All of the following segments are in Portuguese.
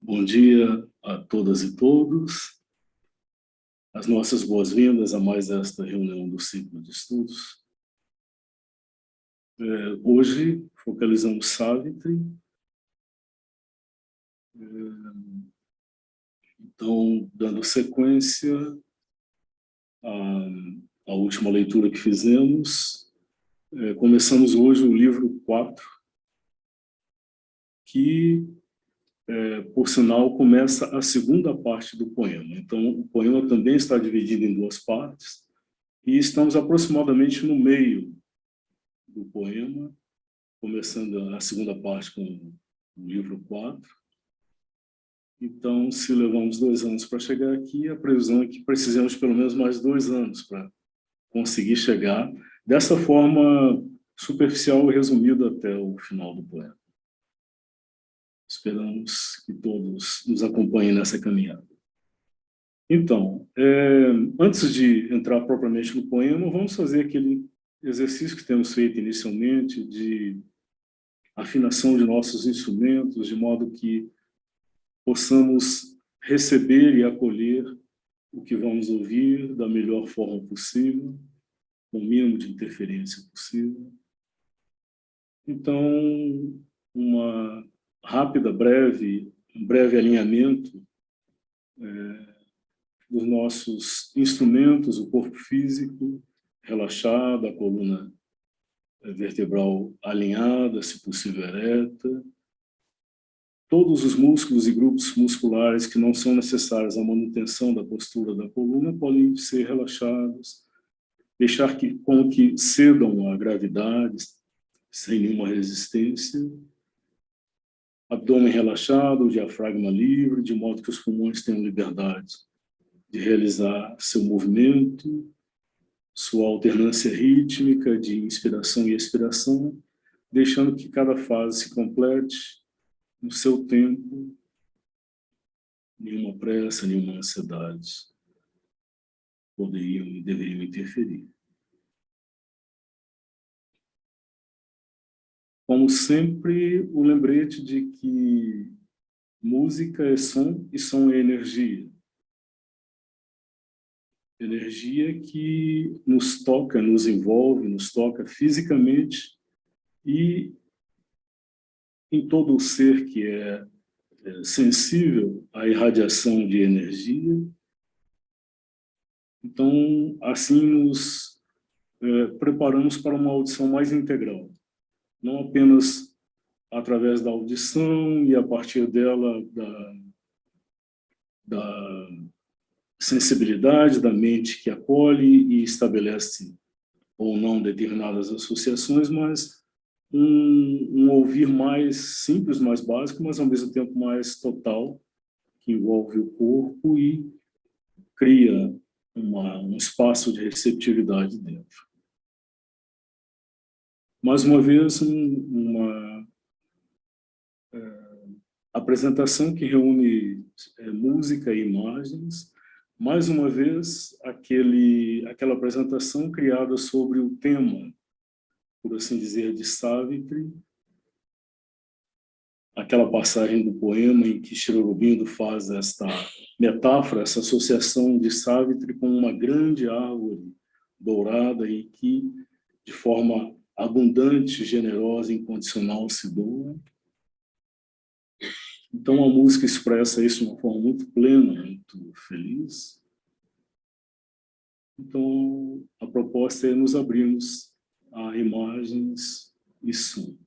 Bom dia a todas e todos. As nossas boas-vindas a mais esta reunião do ciclo de estudos. Hoje focalizamos Savitri. Então, dando sequência à última leitura que fizemos, começamos hoje o livro 4, que por sinal, começa a segunda parte do poema. Então, o poema também está dividido em duas partes, e estamos aproximadamente no meio do poema, começando a segunda parte com o livro 4. Então, se levamos 2 anos para chegar aqui, a previsão é que precisamos pelo menos mais 2 anos para conseguir chegar dessa forma superficial e resumida até o final do poema. Esperamos que todos nos acompanhem nessa caminhada. Então, antes de entrar propriamente no poema, vamos fazer aquele exercício que temos feito inicialmente de afinação de nossos instrumentos, de modo que possamos receber e acolher o que vamos ouvir da melhor forma possível, com o mínimo de interferência possível. Então, um breve alinhamento dos nossos instrumentos, o corpo físico relaxado, a coluna vertebral alinhada, se possível ereta. Todos os músculos e grupos musculares que não são necessários à manutenção da postura da coluna podem ser relaxados, deixar com que cedam à gravidade, sem nenhuma resistência. Abdômen relaxado, diafragma livre, de modo que os pulmões tenham liberdade de realizar seu movimento, sua alternância rítmica de inspiração e expiração, deixando que cada fase se complete no seu tempo, nenhuma pressa, nenhuma ansiedade poderiam e deveriam interferir. Como sempre, o lembrete de que música é som e som é energia. Energia que nos toca, nos envolve, nos toca fisicamente e em todo o ser que é sensível à irradiação de energia. Então, assim nos preparamos para uma audição mais integral. Não apenas através da audição e a partir dela da sensibilidade da mente que acolhe e estabelece ou não determinadas associações, mas um ouvir mais simples, mais básico, mas ao mesmo tempo mais total, que envolve o corpo e cria um espaço de receptividade dentro. Mais uma vez, uma apresentação que reúne música e imagens. Mais uma vez, aquela apresentação criada sobre o tema, por assim dizer, de Savitri, aquela passagem do poema em que Sri Aurobindo faz esta metáfora, essa associação de Savitri com uma grande árvore dourada e que, de forma abundante, generosa e incondicional, se doa. Então, a música expressa isso de uma forma muito plena, muito feliz. Então, a proposta é nos abrirmos a imagens e som.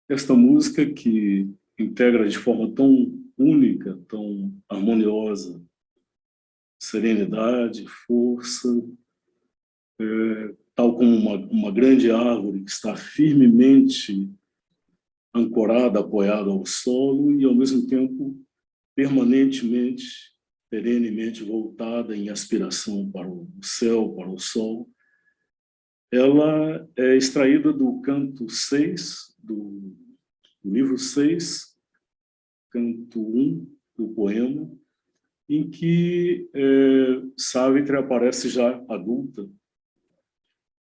esta música que integra de forma tão única, tão harmoniosa, serenidade, força, tal como uma grande árvore que está firmemente ancorada, apoiada ao solo e, ao mesmo tempo, permanentemente, perenemente voltada em aspiração para o céu, para o sol. Ela é extraída do canto 6, do livro 6, canto 1 do poema, em que Sávitri aparece já adulta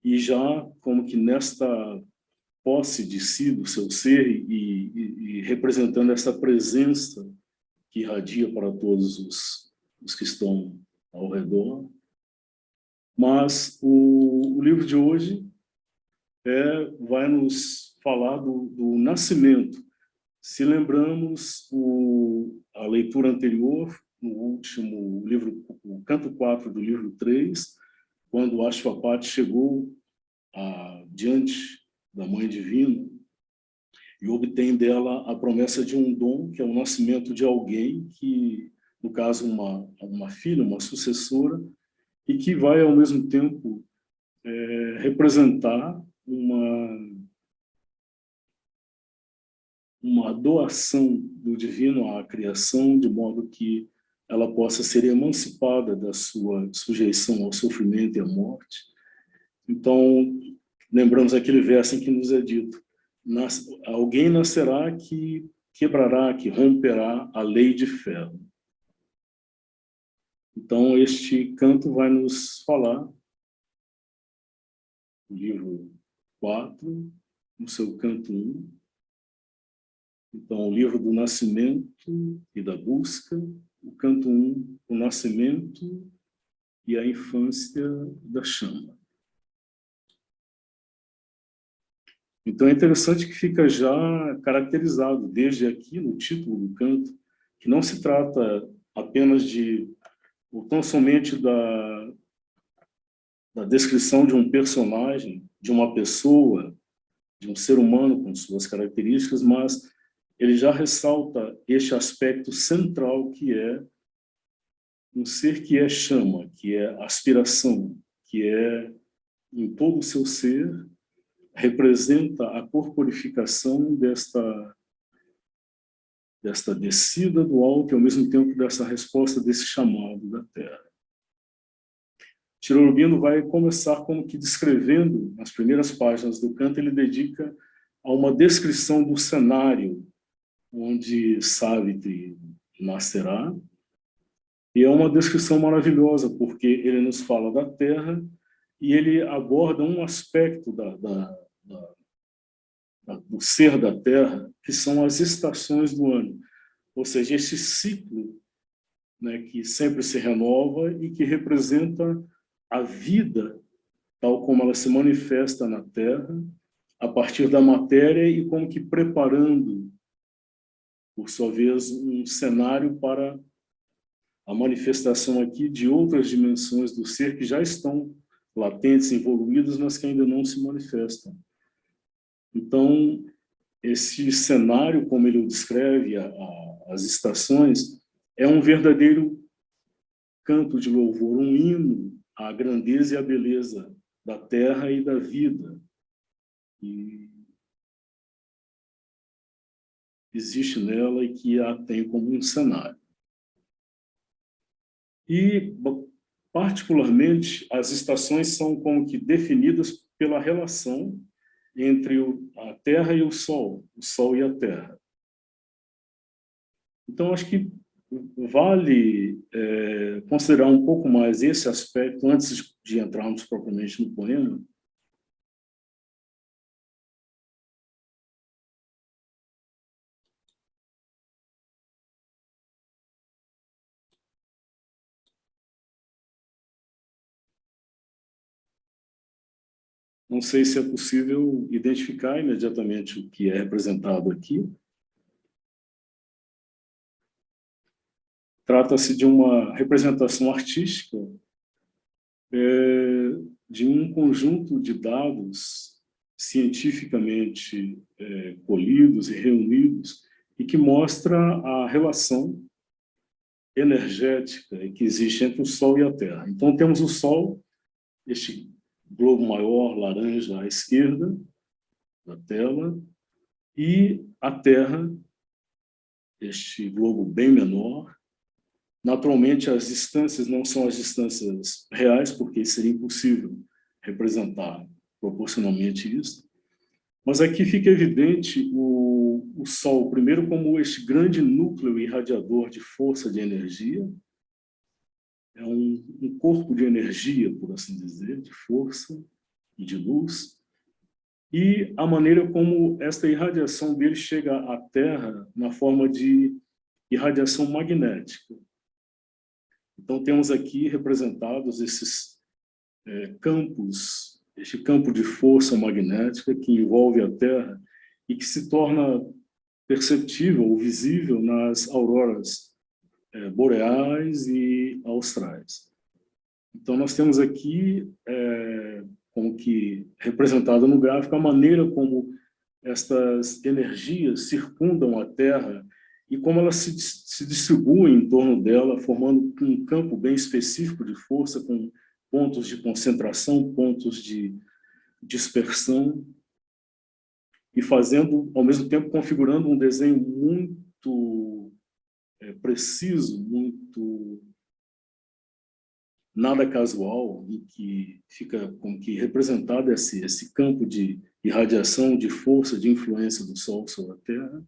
e já como que nesta posse de si, do seu ser, e representando essa presença que irradia para todos os que estão ao redor. Mas o livro de hoje vai nos falar do nascimento. Se lembramos a leitura anterior, no último livro, o canto 4 do livro 3, quando Ashwapati chegou diante da Mãe Divina e obtém dela a promessa de um dom, que é o nascimento de alguém que, no caso, uma filha, uma sucessora, e que vai, ao mesmo tempo, representar uma doação do divino à criação, de modo que ela possa ser emancipada da sua sujeição ao sofrimento e à morte. Então, lembramos aquele verso em que nos é dito: alguém nascerá que quebrará, que romperá a lei de ferro. Então, este canto vai nos falar, o livro 4, no seu canto 1. Então, o livro do nascimento e da busca, o canto 1, o nascimento e a infância da chama. Então, é interessante que fica já caracterizado, desde aqui no título do canto, que não se trata apenas ou tão somente da descrição de um personagem, de uma pessoa, de um ser humano com suas características, mas ele já ressalta este aspecto central que é um ser que é chama, que é aspiração, que é, em todo o seu ser, representa a corporificação desta descida do alto e, ao mesmo tempo, dessa resposta desse chamado da Terra. Sri Aurobindo vai começar como que descrevendo, nas primeiras páginas do canto, ele dedica a uma descrição do cenário onde Savitri nascerá, e é uma descrição maravilhosa, porque ele nos fala da Terra e ele aborda um aspecto do ser da Terra, que são as estações do ano, ou seja, esse ciclo, né, que sempre se renova e que representa a vida tal como ela se manifesta na Terra, a partir da matéria e como que preparando, por sua vez, um cenário para a manifestação aqui de outras dimensões do ser que já estão latentes, evoluídas, mas que ainda não se manifestam. Então, esse cenário, como ele o descreve, as estações, é um verdadeiro canto de louvor, um hino à grandeza e à beleza da terra e da vida. E existe nela e que a tem como um cenário. E, particularmente, as estações são como que definidas pela relação entre a Terra e o Sol e a Terra. Então, acho que vale considerar um pouco mais esse aspecto antes de entrarmos propriamente no poema. Não sei se é possível identificar imediatamente o que é representado aqui. Trata-se de uma representação artística de um conjunto de dados cientificamente colhidos e reunidos, e que mostra a relação energética que existe entre o Sol e a Terra. Então, temos o Sol, este globo maior, laranja, à esquerda da tela, e a Terra, este globo bem menor. Naturalmente, as distâncias não são as distâncias reais, porque seria impossível representar proporcionalmente isso. Mas aqui fica evidente o Sol, primeiro, como este grande núcleo irradiador de força, de energia. É um corpo de energia, por assim dizer, de força e de luz. E a maneira como esta irradiação dele chega à Terra na forma de irradiação magnética. Então, temos aqui representados esses campos, este campo de força magnética que envolve a Terra e que se torna perceptível ou visível nas auroras boreais e austrais. Então, nós temos aqui, como que representado no gráfico, a maneira como estas energias circundam a Terra e como elas se distribuem em torno dela, formando um campo bem específico de força, com pontos de concentração, pontos de dispersão, e fazendo, ao mesmo tempo, configurando um desenho muito preciso, muito nada casual, em que fica como que representado esse campo de irradiação, de força, de influência do Sol sobre a Terra.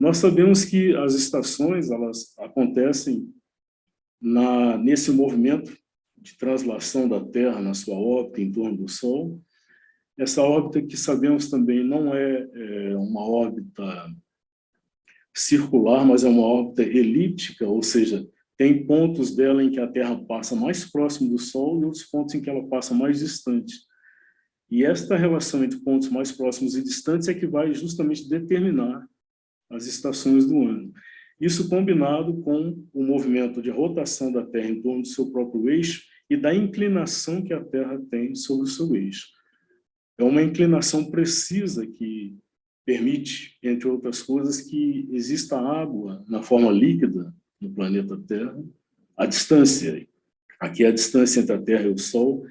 Nós sabemos que as estações, elas acontecem nesse movimento de translação da Terra na sua órbita em torno do Sol. Essa órbita que sabemos também não é uma órbita circular, mas é uma órbita elíptica, ou seja, tem pontos dela em que a Terra passa mais próximo do Sol e outros pontos em que ela passa mais distante. E esta relação entre pontos mais próximos e distantes é que vai justamente determinar as estações do ano. Isso combinado com o movimento de rotação da Terra em torno do seu próprio eixo e da inclinação que a Terra tem sobre o seu eixo. É uma inclinação precisa que permite, entre outras coisas, que exista água na forma líquida no planeta Terra. A distância, aqui é a distância entre a Terra e o Sol,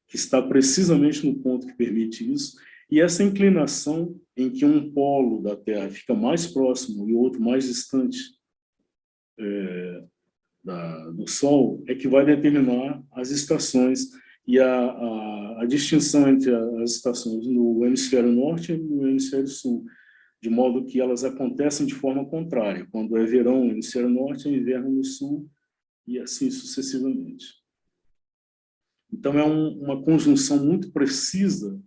que está precisamente no ponto que permite isso, e essa inclinação em que um polo da Terra fica mais próximo e o outro mais distante do Sol é que vai determinar as estações e a distinção entre as estações no hemisfério norte e no hemisfério sul, de modo que elas acontecem de forma contrária. Quando é verão no hemisfério norte, é inverno no sul, e assim sucessivamente. Então, é uma conjunção muito precisa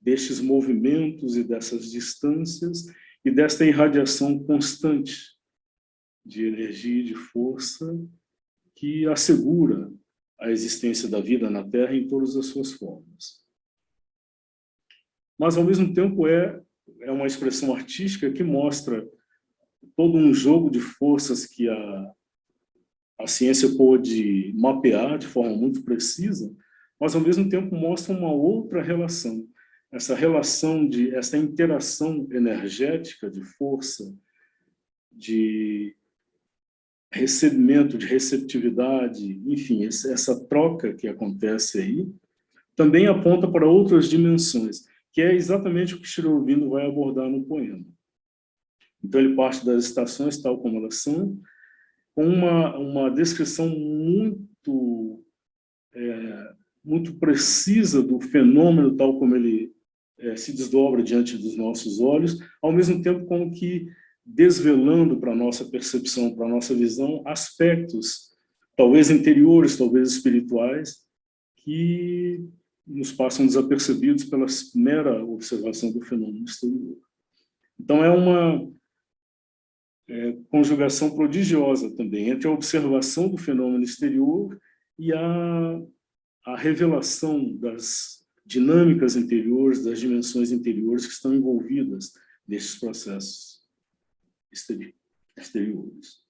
destes movimentos e dessas distâncias e desta irradiação constante de energia e de força que assegura a existência da vida na Terra em todas as suas formas. Mas, ao mesmo tempo, é uma expressão artística que mostra todo um jogo de forças que a ciência pôde mapear de forma muito precisa, mas, ao mesmo tempo, mostra uma outra relação. Essa interação energética de força, de recebimento, de receptividade, enfim, essa troca que acontece aí, também aponta para outras dimensões, que é exatamente o que Sri Aurobindo vai abordar no poema. Então, ele parte das estações tal como elas são, com uma descrição muito precisa do fenômeno tal como ele se desdobra diante dos nossos olhos, ao mesmo tempo como que desvelando para a nossa percepção, para a nossa visão, aspectos, talvez interiores, talvez espirituais, que nos passam desapercebidos pela mera observação do fenômeno exterior. Então, é uma conjugação prodigiosa também entre a observação do fenômeno exterior e a revelação das dinâmicas interiores, das dimensões interiores que estão envolvidas nesses processos exteriores.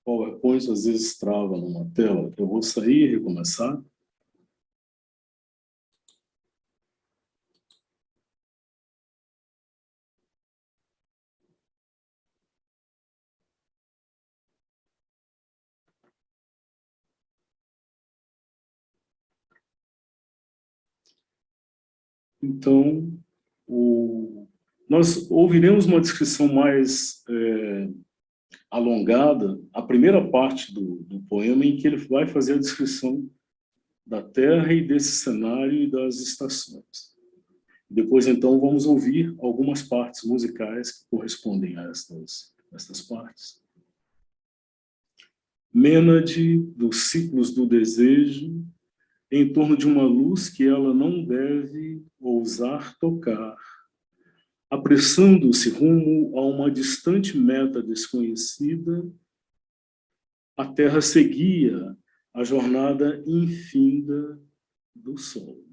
PowerPoint às vezes trava numa tela. Eu vou sair e recomeçar. Então, nós ouviremos uma descrição mais alongada, a primeira parte do poema, em que ele vai fazer a descrição da Terra e desse cenário e das estações. Depois, então, vamos ouvir algumas partes musicais que correspondem a estas partes. Mênade, dos ciclos do desejo, em torno de uma luz que ela não deve ousar tocar, apressando-se rumo a uma distante meta desconhecida, a Terra seguia a jornada infinda do Sol.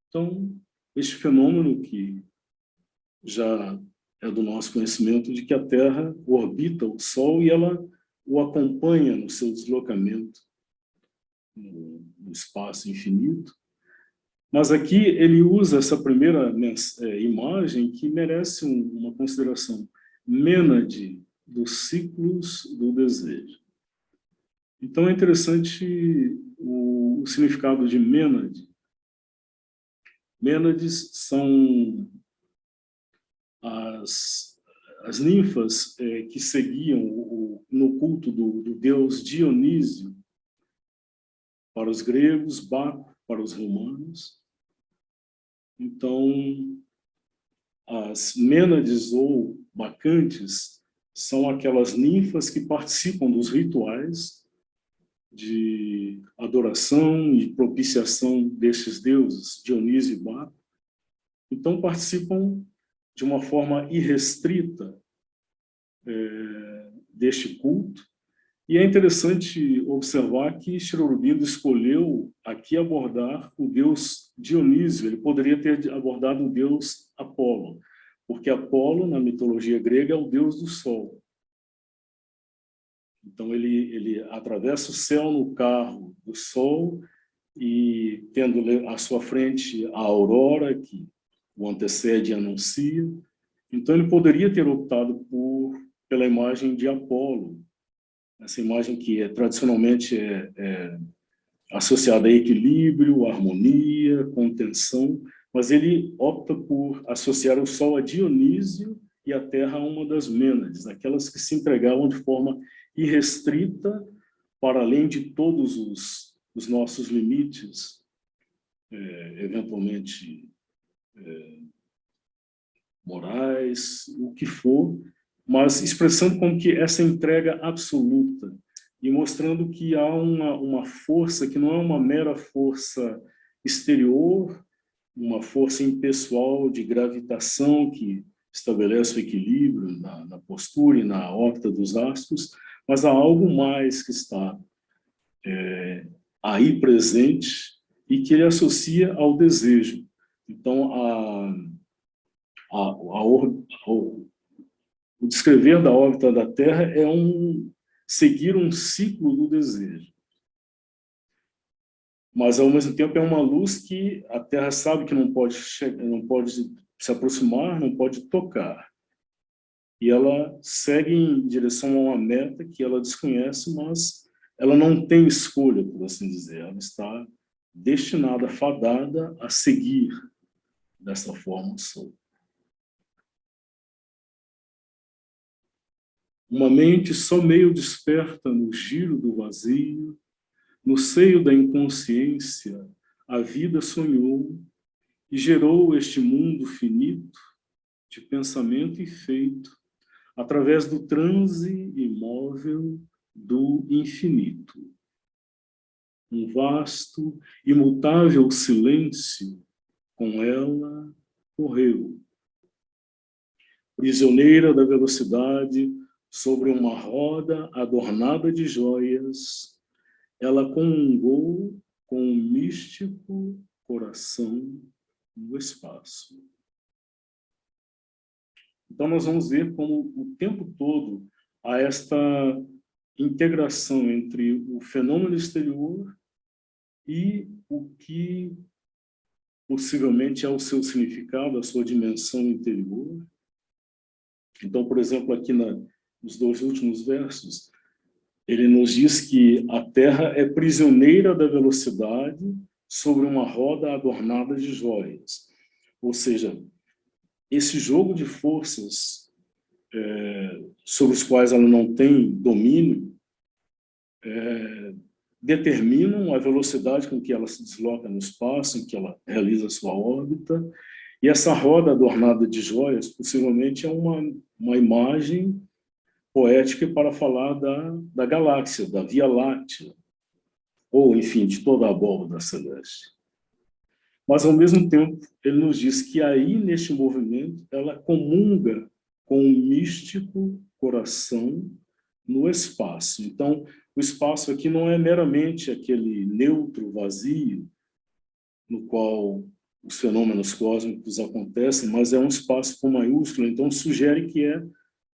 Então, este fenômeno que já é do nosso conhecimento de que a Terra orbita o Sol e ela o acompanha no seu deslocamento no espaço infinito. Mas aqui ele usa essa primeira imagem que merece uma consideração. Mênade dos ciclos do desejo. Então é interessante o significado de Mênade. Mênades são as ninfas que seguiam no culto do deus Dionísio para os gregos, Baco para os romanos. Então, as Mênades ou Bacantes são aquelas ninfas que participam dos rituais de adoração e propiciação destes deuses, Dionísio e Baco. Então, participam de uma forma irrestrita deste culto. E é interessante observar que Sri Aurobindo escolheu aqui abordar o deus Dionísio. Ele poderia ter abordado o deus Apolo, porque Apolo, na mitologia grega, é o deus do sol. Então, ele atravessa o céu no carro do sol e, tendo à sua frente a aurora, que o antecede e anuncia. Então, ele poderia ter optado pela imagem de Apolo, essa imagem que tradicionalmente é associada a equilíbrio, harmonia, contenção, mas ele opta por associar o Sol a Dionísio e a Terra a uma das Mênades, aquelas que se entregavam de forma irrestrita para além de todos os nossos limites, eventualmente morais, o que for, mas expressando como que essa entrega absoluta e mostrando que há uma força que não é uma mera força exterior, uma força impessoal de gravitação que estabelece o equilíbrio na postura e na órbita dos astros, mas há algo mais que está aí presente e que ele associa ao desejo. Então, o descrever da órbita da Terra é seguir um ciclo do desejo. Mas, ao mesmo tempo, é uma luz que a Terra sabe que não pode se aproximar, não pode tocar. E ela segue em direção a uma meta que ela desconhece, mas ela não tem escolha, por assim dizer. Ela está destinada, fadada a seguir dessa forma o Sol. Uma mente só meio desperta no giro do vazio, no seio da inconsciência, a vida sonhou e gerou este mundo finito de pensamento e feito, através do transe imóvel do infinito. Um vasto, imutável silêncio com ela correu. Prisioneira da velocidade, sobre uma roda adornada de joias, ela comungou com um místico coração no espaço. Então, nós vamos ver como o tempo todo há esta integração entre o fenômeno exterior e o que possivelmente é o seu significado, a sua dimensão interior. Então, por exemplo, aqui nos 2 últimos versos, ele nos diz que a Terra é prisioneira da velocidade sobre uma roda adornada de joias. Ou seja, esse jogo de forças sobre os quais ela não tem domínio determinam a velocidade com que ela se desloca no espaço, em que ela realiza sua órbita. E essa roda adornada de joias, possivelmente, é uma imagem poética para falar da galáxia, da Via Láctea, ou, enfim, de toda a abóbada celeste. Mas, ao mesmo tempo, ele nos diz que aí, neste movimento, ela comunga com o místico coração no espaço. Então, o espaço aqui não é meramente aquele neutro vazio no qual os fenômenos cósmicos acontecem, mas é um espaço com maiúsculo, então sugere que é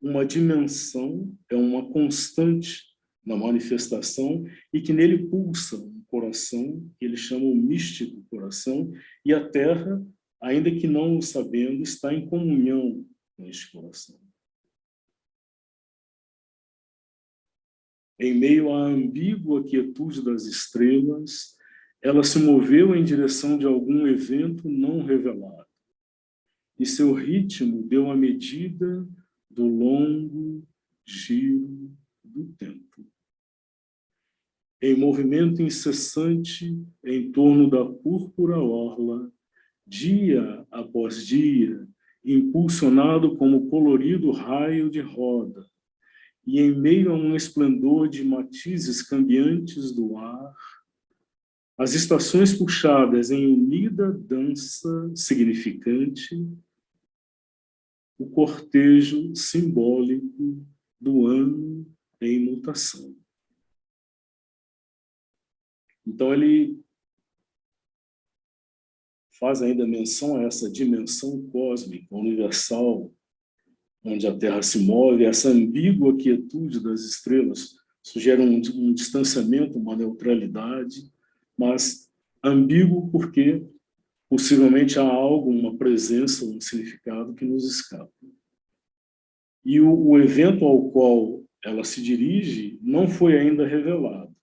uma dimensão, é uma constante na manifestação e que nele pulsa um coração que ele chama o místico coração, e a Terra, ainda que não o sabendo, está em comunhão com este coração. Em meio à ambígua quietude das estrelas, ela se moveu em direção de algum evento não revelado. E seu ritmo deu a medida do longo giro do tempo. Em movimento incessante em torno da púrpura orla, dia após dia, impulsionado como colorido raio de roda, e em meio a um esplendor de matizes cambiantes do ar, as estações puxadas em unida dança significante, o cortejo simbólico do ano em mutação. Então, ele faz ainda menção a essa dimensão cósmica, universal, onde a Terra se move, essa ambígua quietude das estrelas sugere um distanciamento, uma neutralidade, mas ambíguo porque possivelmente há algo, uma presença, um significado que nos escapa. E o evento ao qual ela se dirige não foi ainda revelado,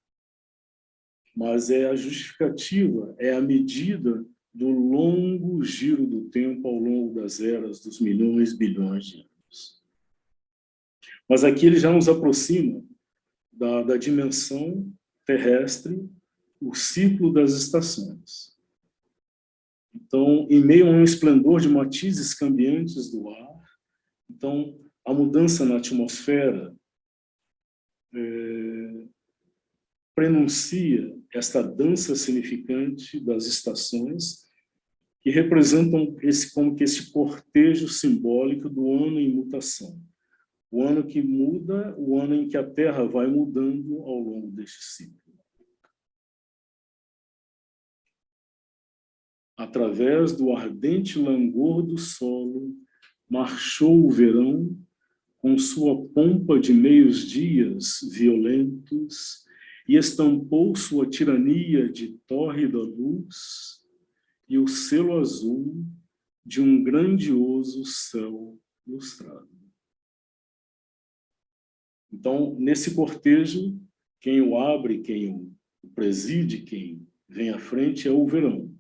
mas é a justificativa, é a medida do longo giro do tempo ao longo das eras, dos milhões, bilhões de anos. Mas aqui ele já nos aproxima da dimensão terrestre, o ciclo das estações. Então, em meio a um esplendor de matizes cambiantes do ar, então, a mudança na atmosfera prenuncia esta dança significante das estações, que representam como que esse cortejo simbólico do ano em mutação. O ano que muda, o ano em que a Terra vai mudando ao longo deste ciclo. Através do ardente langor do solo, marchou o verão com sua pompa de meios-dias violentos e estampou sua tirania de tórrida luz e o selo azul de um grandioso céu lustrado. Então, nesse cortejo, quem o abre, quem o preside, quem vem à frente é o verão.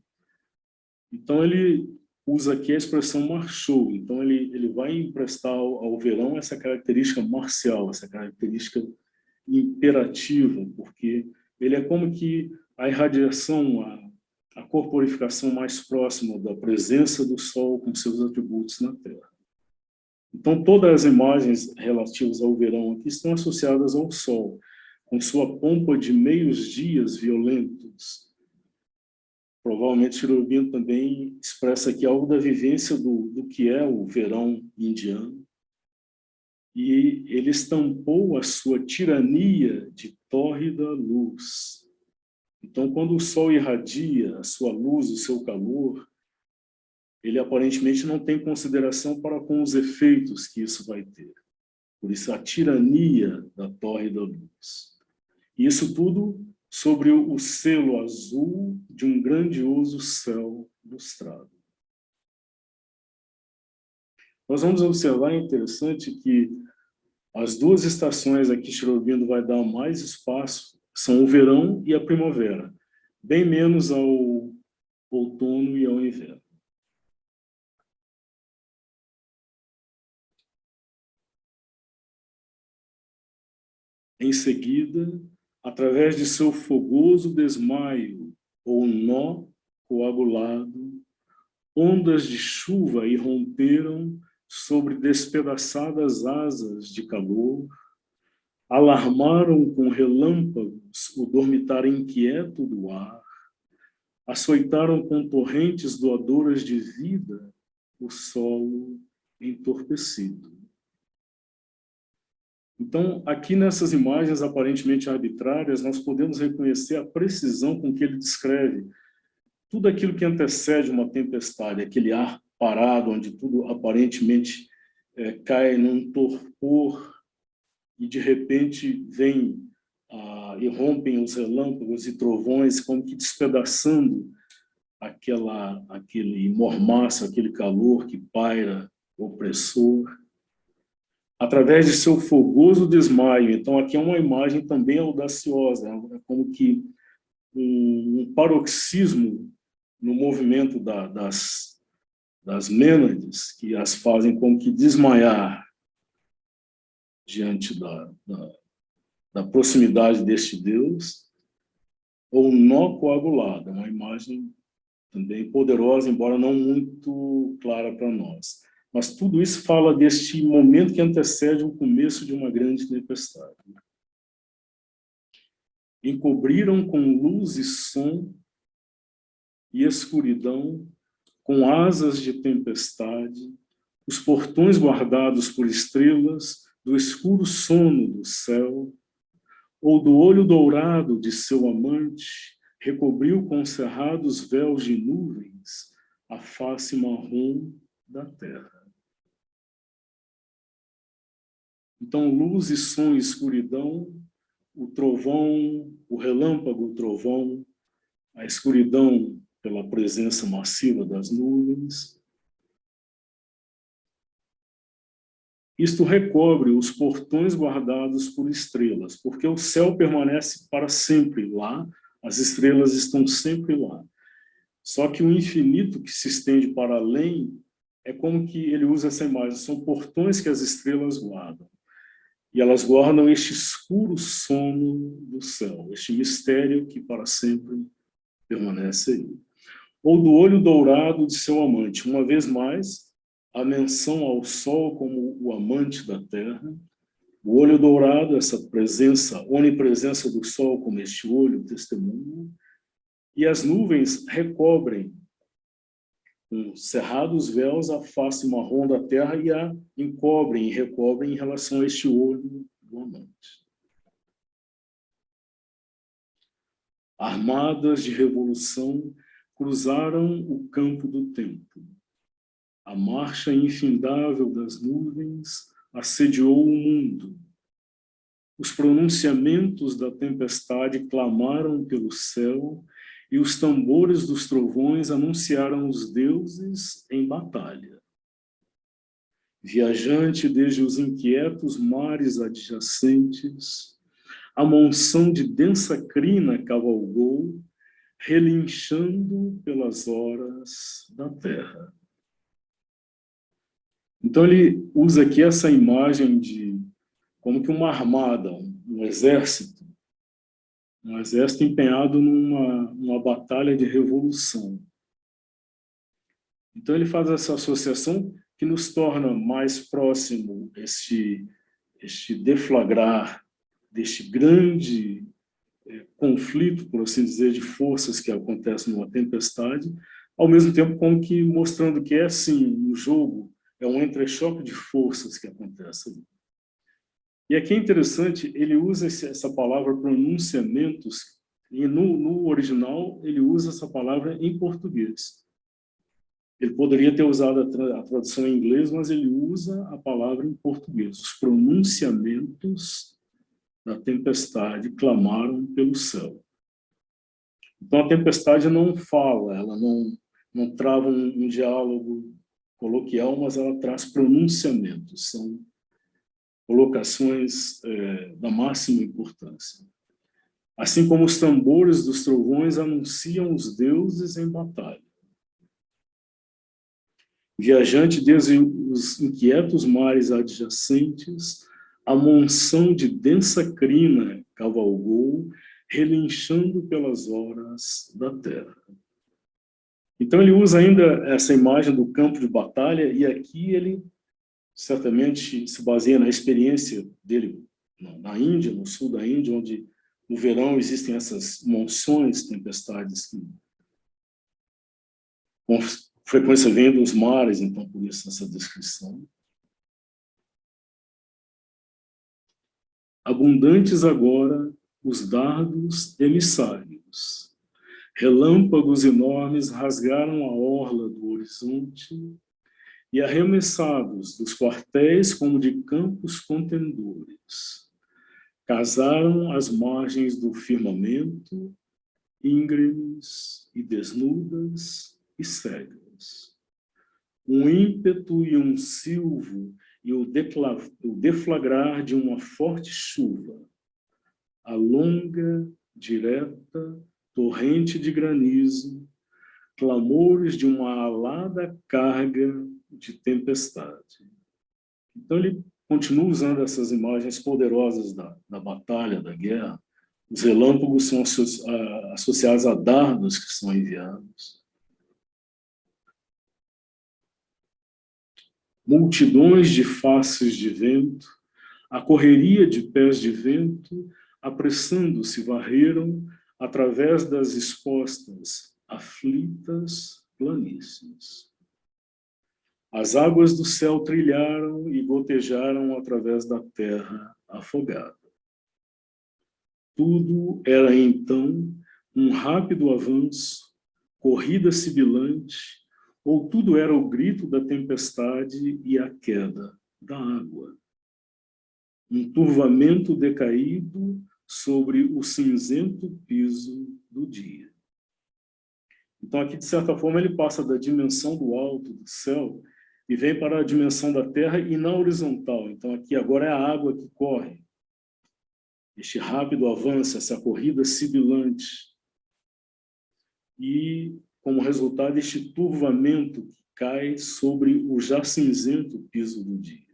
Então, ele usa aqui a expressão marchou. Então, ele vai emprestar ao verão essa característica marcial, essa característica imperativa, porque ele é como que a irradiação, a corporificação mais próxima da presença do Sol com seus atributos na Terra. Então, todas as imagens relativas ao verão aqui estão associadas ao Sol, com sua pompa de meios-dias violentos. Provavelmente, Sri Aurobindo também expressa aqui algo da vivência do que é o verão indiano. E ele estampou a sua tirania de tórrida luz. Então, quando o Sol irradia a sua luz, o seu calor, ele aparentemente não tem consideração para com os efeitos que isso vai ter. Por isso, a tirania da torre da luz. E isso tudo sobre o selo azul de um grandioso céu lustrado. Nós vamos observar, é interessante, que as duas estações a que Shrovindo vai dar mais espaço são o verão e a primavera, bem menos ao outono e ao inverno. Em seguida, através de seu fogoso desmaio ou nó coagulado, ondas de chuva irromperam sobre despedaçadas asas de calor, alarmaram com relâmpagos o dormitar inquieto do ar, açoitaram com torrentes doadoras de vida o solo entorpecido. Então, aqui nessas imagens aparentemente arbitrárias, nós podemos reconhecer a precisão com que ele descreve tudo aquilo que antecede uma tempestade, aquele ar parado, onde tudo aparentemente cai num torpor e de repente vem e rompem os relâmpagos e trovões, como que despedaçando aquele mormaço, aquele calor que paira opressor, através de seu fogoso desmaio. Então, aqui é uma imagem também audaciosa, é como que um paroxismo no movimento das mênades, que as fazem como que desmaiar diante da proximidade deste Deus, ou nó coagulado, uma imagem também poderosa, embora não muito clara para nós. Mas tudo isso fala deste momento que antecede o começo de uma grande tempestade. Encobriram com luz e som e escuridão, com asas de tempestade, os portões guardados por estrelas do escuro sono do céu, ou do olho dourado de seu amante, recobriu com cerrados véus de nuvens a face marrom da terra. Então, luz e som e escuridão, o trovão, o relâmpago, o trovão, a escuridão pela presença massiva das nuvens. Isto recobre os portões guardados por estrelas, porque o céu permanece para sempre lá, as estrelas estão sempre lá. Só que o infinito que se estende para além é como que ele usa essa imagem, são portões que as estrelas guardam. E elas guardam este escuro sono do céu, este mistério que para sempre permanece aí. Ou do olho dourado de seu amante. Uma vez mais, a menção ao sol como o amante da terra. O olho dourado, essa presença, onipresença do sol como este olho, testemunho. E as nuvens recobrem com cerrados véus a face marrom da terra e a encobrem e recobrem em relação a este olho do amante. Armadas de revolução cruzaram o campo do tempo. A marcha infindável das nuvens assediou o mundo. Os pronunciamentos da tempestade clamaram pelo céu e os tambores dos trovões anunciaram os deuses em batalha. Viajante desde os inquietos mares adjacentes, a monção de densa crina cavalgou, relinchando pelas horas da terra. Então ele usa aqui essa imagem de como que uma armada, um exército empenhado numa batalha de revolução. Então ele faz essa associação que nos torna mais próximo este deflagrar deste grande conflito, por assim dizer, de forças que acontece numa tempestade, ao mesmo tempo como que mostrando que é assim, um jogo, é um entrechoque de forças que acontece ali. E aqui é interessante, ele usa essa palavra pronunciamentos, e no original ele usa essa palavra em português. Ele poderia ter usado a tradução em inglês, mas ele usa a palavra em português. Os pronunciamentos da tempestade clamaram pelo céu. Então, a tempestade não fala, ela não trava um diálogo coloquial, mas ela traz pronunciamentos, são colocações da máxima importância. Assim como os tambores dos trovões anunciam os deuses em batalha. Viajante desde os inquietos mares adjacentes, a monção de densa crina cavalgou, relinchando pelas horas da terra. Então ele usa ainda essa imagem do campo de batalha, e aqui ele certamente se baseia na experiência dele na Índia, no sul da Índia, onde no verão existem essas monções, tempestades que com frequência vêm dos mares, então por isso essa descrição. Abundantes agora os dardos emissários. Relâmpagos enormes rasgaram a orla do horizonte e arremessados dos quartéis como de campos contendores. Casaram as margens do firmamento, íngremes e desnudas e cegas. Um ímpeto e um silvo e o deflagrar de uma forte chuva. A longa, direta, torrente de granizo, clamores de uma alada carga de tempestade. Então ele continua usando essas imagens poderosas da batalha, da guerra. Os relâmpagos são associados a dardos que são enviados. Multidões de faces de vento, a correria de pés de vento, apressando-se, varreram através das expostas, aflitas planícies. As águas do céu trilharam e gotejaram através da terra afogada. Tudo era, então, um rápido avanço, corrida sibilante, ou tudo era o grito da tempestade e a queda da água. Um turvamento decaído sobre o cinzento piso do dia. Então, aqui, de certa forma, ele passa da dimensão do alto, do céu, e vem para a dimensão da terra e na horizontal. Então, aqui agora é a água que corre. Este rápido avanço, essa corrida sibilante. E, como resultado, este turvamento que cai sobre o já cinzento piso do dia.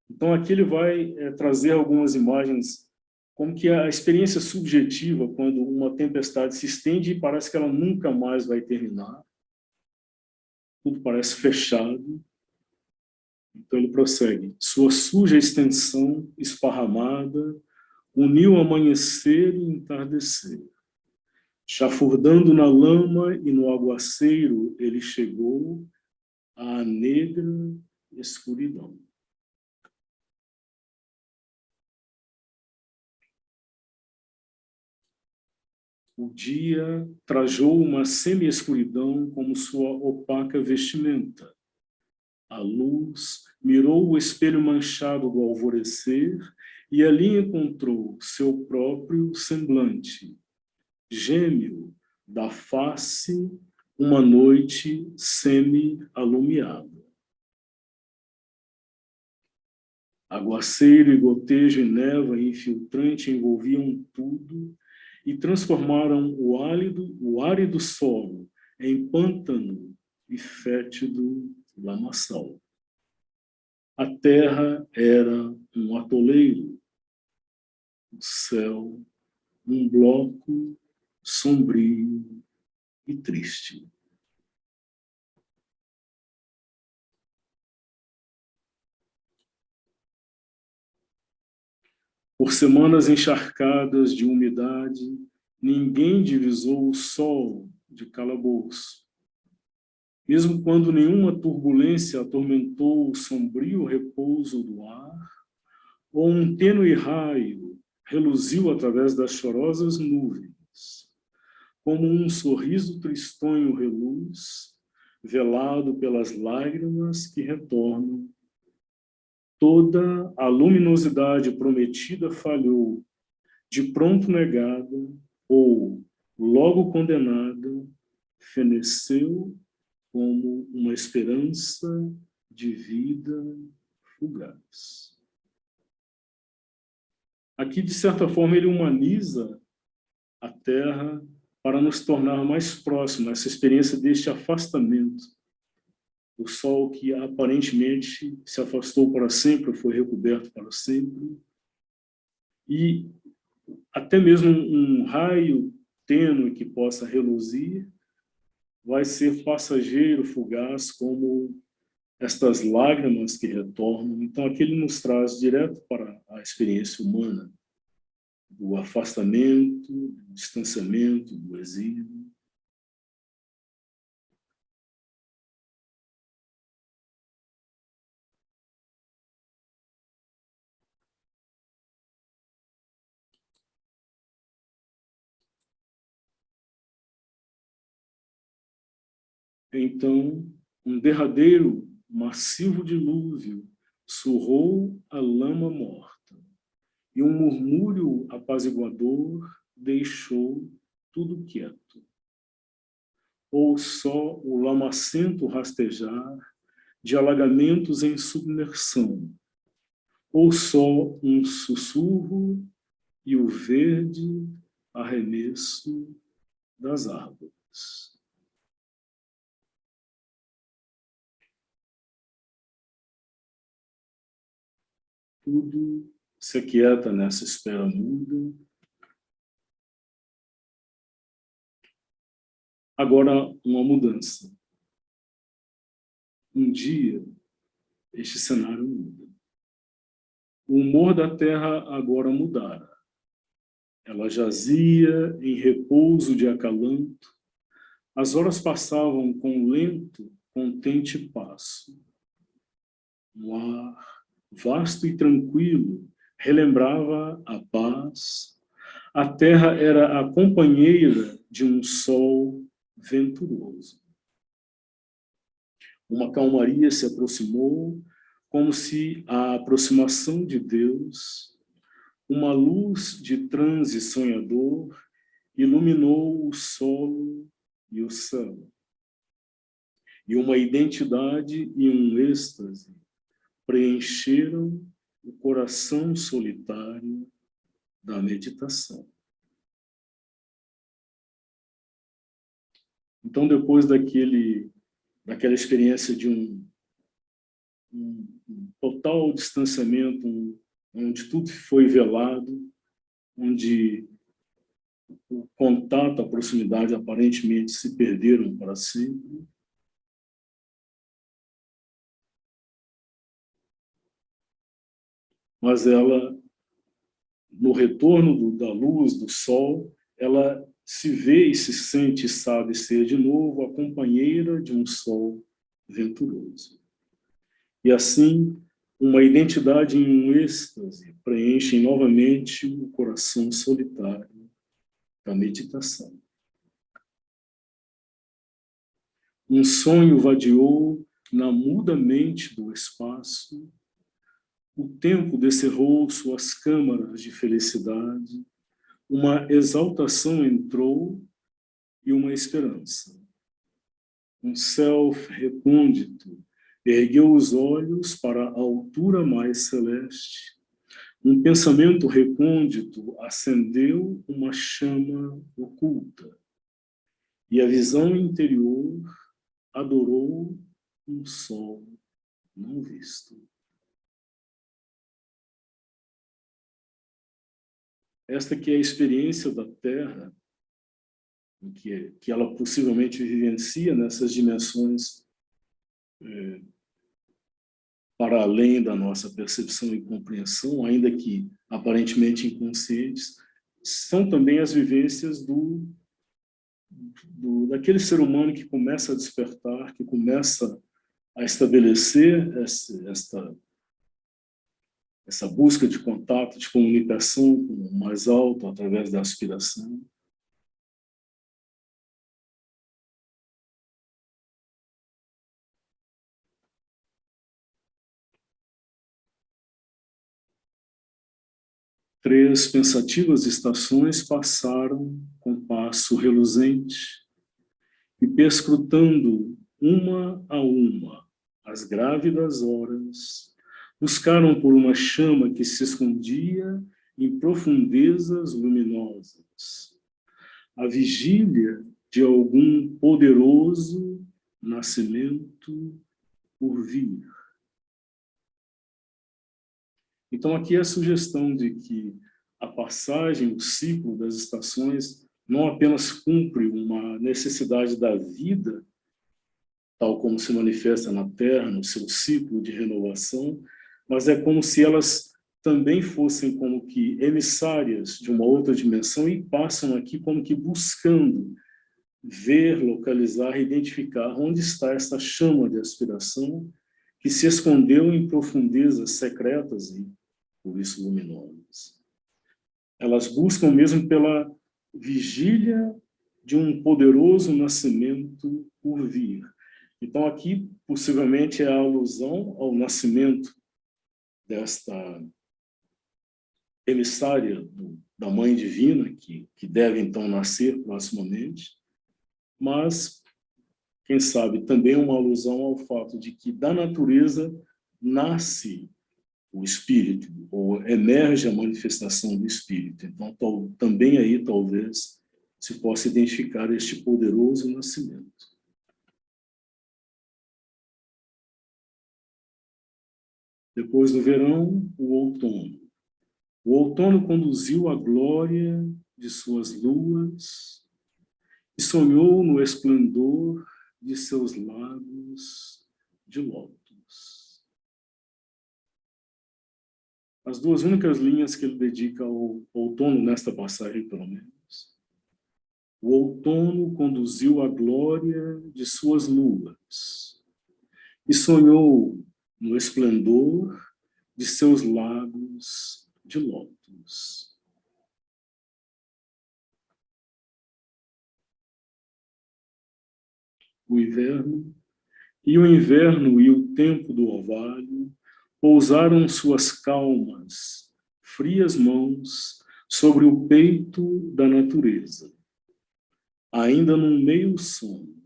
Então, aqui ele vai trazer algumas imagens, como que a experiência subjetiva, quando uma tempestade se estende e parece que ela nunca mais vai terminar. Tudo parece fechado. Então ele prossegue. Sua suja extensão esparramada uniu amanhecer e entardecer. Chafurdando na lama e no aguaceiro, ele chegou à negra escuridão. O dia trajou uma semi-escuridão como sua opaca vestimenta. A luz mirou o espelho manchado do alvorecer e ali encontrou seu próprio semblante, gêmeo da face, uma noite semi-alumiada. Aguaceiro e gotejo e névoa infiltrante envolviam tudo e transformaram o árido solo em pântano e fétido lamaçal. A terra era um atoleiro, o céu um bloco sombrio e triste. Por semanas encharcadas de umidade, ninguém divisou o sol de calabouço. Mesmo quando nenhuma turbulência atormentou o sombrio repouso do ar, ou um tênue raio reluziu através das chorosas nuvens, como um sorriso tristonho reluz, velado pelas lágrimas que retornam. Toda a luminosidade prometida falhou, de pronto negada, ou, logo condenada, feneceu como uma esperança de vida fugaz. Aqui, de certa forma, ele humaniza a Terra para nos tornar mais próximos, essa experiência deste afastamento. O Sol que aparentemente se afastou para sempre, foi recoberto para sempre. E até mesmo um raio tênue que possa reluzir vai ser passageiro, fugaz, como estas lágrimas que retornam. Então, aqui ele nos traz direto para a experiência humana, do afastamento, do distanciamento, do exílio. Então, um derradeiro, massivo dilúvio surrou a lama morta, e um murmúrio apaziguador deixou tudo quieto. Ou só o lamacento rastejar de alagamentos em submersão, ou só um sussurro e o verde arremesso das árvores. Tudo se aquieta nessa espera muda. Agora, uma mudança. Um dia, este cenário muda. O humor da Terra agora mudara. Ela jazia em repouso de acalanto. As horas passavam com lento, contente passo. Um ar vasto e tranquilo relembrava a paz. A terra era a companheira de um sol venturoso. Uma calmaria se aproximou, como se a aproximação de Deus, uma luz de transe sonhador, iluminou o solo e o céu. E uma identidade e um êxtase preencheram o coração solitário da meditação. Então, depois daquela experiência de um total distanciamento, onde tudo foi velado, onde o contato, a proximidade aparentemente se perderam para sempre, mas ela, no retorno da luz, do sol, ela se vê e se sente e sabe ser de novo a companheira de um sol venturoso. E assim, uma identidade em um êxtase preenche novamente o coração solitário da meditação. Um sonho vadiou na muda mente do espaço. O tempo descerrou suas câmaras de felicidade. Uma exaltação entrou e uma esperança. Um self recôndito ergueu os olhos para a altura mais celeste. Um pensamento recôndito acendeu uma chama oculta. E a visão interior adorou um sol não visto. Esta que é a experiência da Terra, que ela possivelmente vivencia nessas dimensões para além da nossa percepção e compreensão, ainda que aparentemente inconscientes, são também as vivências daquele ser humano que começa a despertar, que começa a estabelecer essa busca de contato, de comunicação com o mais alto através da aspiração. 3 pensativas estações passaram com passo reluzente e perscrutando uma a uma as grávidas horas, buscaram por uma chama que se escondia em profundezas luminosas, a vigília de algum poderoso nascimento por vir. Então, aqui é a sugestão de que a passagem, o ciclo das estações, não apenas cumpre uma necessidade da vida, tal como se manifesta na Terra, no seu ciclo de renovação, mas é como se elas também fossem como que emissárias de uma outra dimensão e passam aqui como que buscando ver, localizar, identificar onde está essa chama de aspiração que se escondeu em profundezas secretas e, por isso, luminosas. Elas buscam mesmo pela vigília de um poderoso nascimento por vir. Então, aqui, possivelmente, é a alusão ao nascimento desta emissária da Mãe Divina, que deve, então, nascer proximamente, mas, quem sabe, também uma alusão ao fato de que da natureza nasce o Espírito, ou emerge a manifestação do Espírito. Então, também aí, talvez, se possa identificar este poderoso nascimento. Depois do verão, o outono. O outono conduziu a glória de suas luas e sonhou no esplendor de seus lagos de lótus. As 2 únicas linhas que ele dedica ao outono, nesta passagem pelo menos. O outono conduziu a glória de suas luas e sonhou no esplendor de seus lagos de lótus. O inverno e o tempo do orvalho pousaram suas calmas, frias mãos sobre o peito da natureza, ainda num meio sono,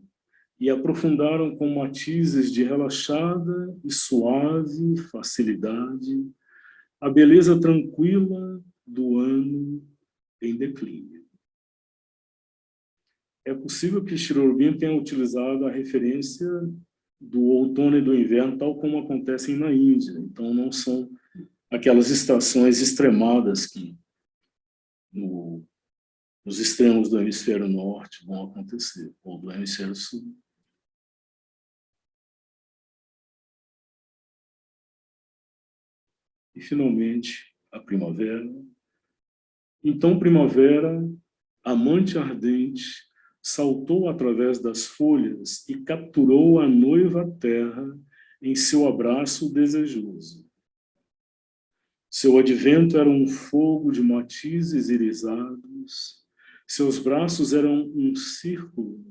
e aprofundaram com matizes de relaxada e suave facilidade a beleza tranquila do ano em declínio. É possível que Sri Aurobindo tenha utilizado a referência do outono e do inverno, tal como acontecem na Índia. Então, não são aquelas estações extremadas que nos extremos do hemisfério norte vão acontecer, ou do hemisfério sul. E, finalmente, a primavera. Então, primavera, amante ardente, saltou através das folhas e capturou a noiva terra em seu abraço desejoso. Seu advento era um fogo de matizes irisados, seus braços eram um círculo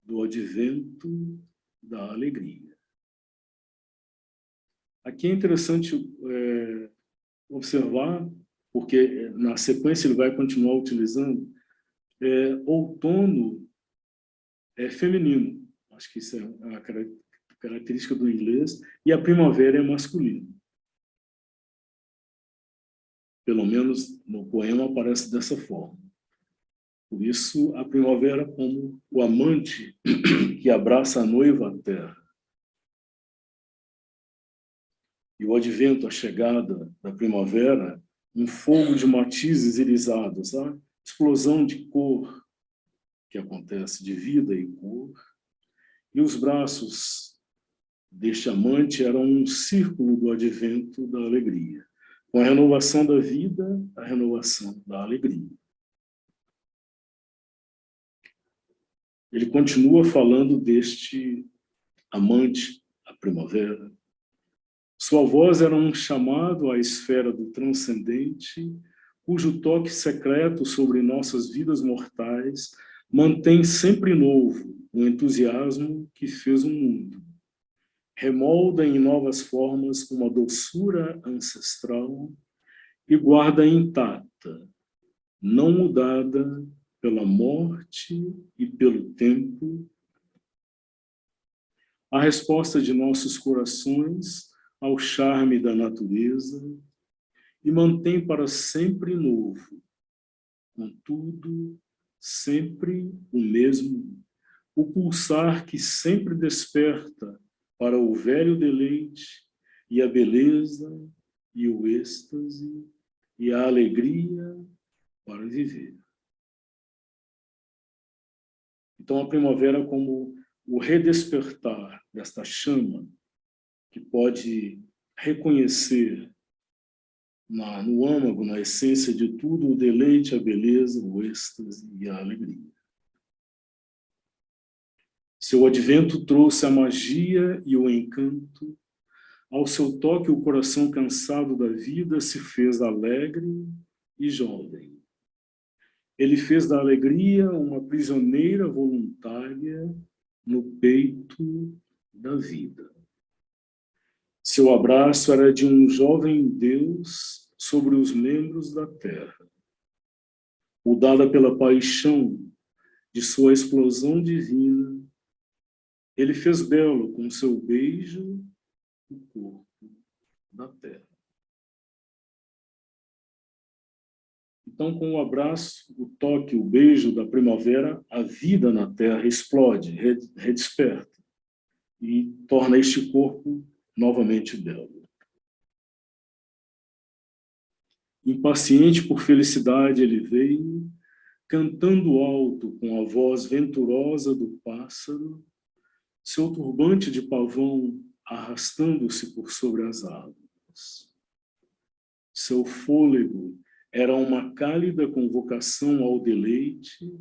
do advento da alegria. Aqui é interessante observar, porque na sequência ele vai continuar utilizando, outono é feminino, acho que isso é a característica do inglês, e a primavera é masculino. Pelo menos no poema aparece dessa forma. Por isso, a primavera como o amante que abraça a noiva à terra. E o advento, a chegada da primavera, um fogo de matizes irisados, a explosão de cor que acontece, de vida e cor. E os braços deste amante eram um círculo do advento da alegria. Com a renovação da vida, a renovação da alegria. Ele continua falando deste amante, a primavera. Sua voz era um chamado à esfera do transcendente, cujo toque secreto sobre nossas vidas mortais mantém sempre novo o entusiasmo que fez o mundo. Remolda em novas formas uma doçura ancestral e guarda intacta, não mudada pela morte e pelo tempo, a resposta de nossos corações ao charme da natureza e mantém para sempre novo, contudo, sempre o mesmo, o pulsar que sempre desperta para o velho deleite e a beleza e o êxtase e a alegria para viver. Então, a primavera como o redespertar desta chama que pode reconhecer no âmago, na essência de tudo, o deleite, a beleza, o êxtase e a alegria. Seu advento trouxe a magia e o encanto. Ao seu toque, o coração cansado da vida se fez alegre e jovem. Ele fez da alegria uma prisioneira voluntária no peito da vida. Seu abraço era de um jovem Deus sobre os membros da terra. Mudada pela paixão de sua explosão divina, ele fez belo com seu beijo o corpo da terra. Então, com o abraço, o toque, o beijo da primavera, a vida na terra explode, redesperta e torna este corpo novamente belo. Impaciente por felicidade, ele veio, cantando alto com a voz venturosa do pássaro, seu turbante de pavão arrastando-se por sobre as árvores. Seu fôlego era uma cálida convocação ao deleite,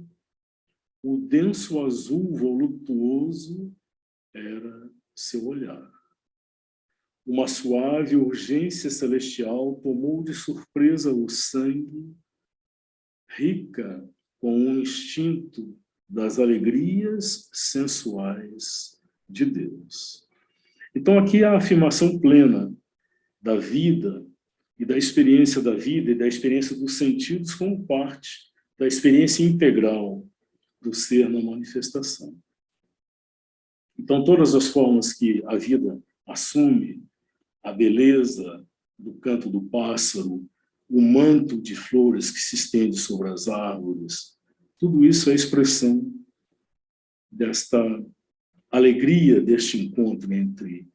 o denso azul voluptuoso era seu olhar. Uma suave urgência celestial tomou de surpresa o sangue, rica com um instinto das alegrias sensuais de Deus. Então, aqui a afirmação plena da vida e da experiência da vida e da experiência dos sentidos como parte da experiência integral do ser na manifestação. Então, todas as formas que a vida assume, a beleza do canto do pássaro, o manto de flores que se estende sobre as árvores, tudo isso é expressão desta alegria, deste encontro entre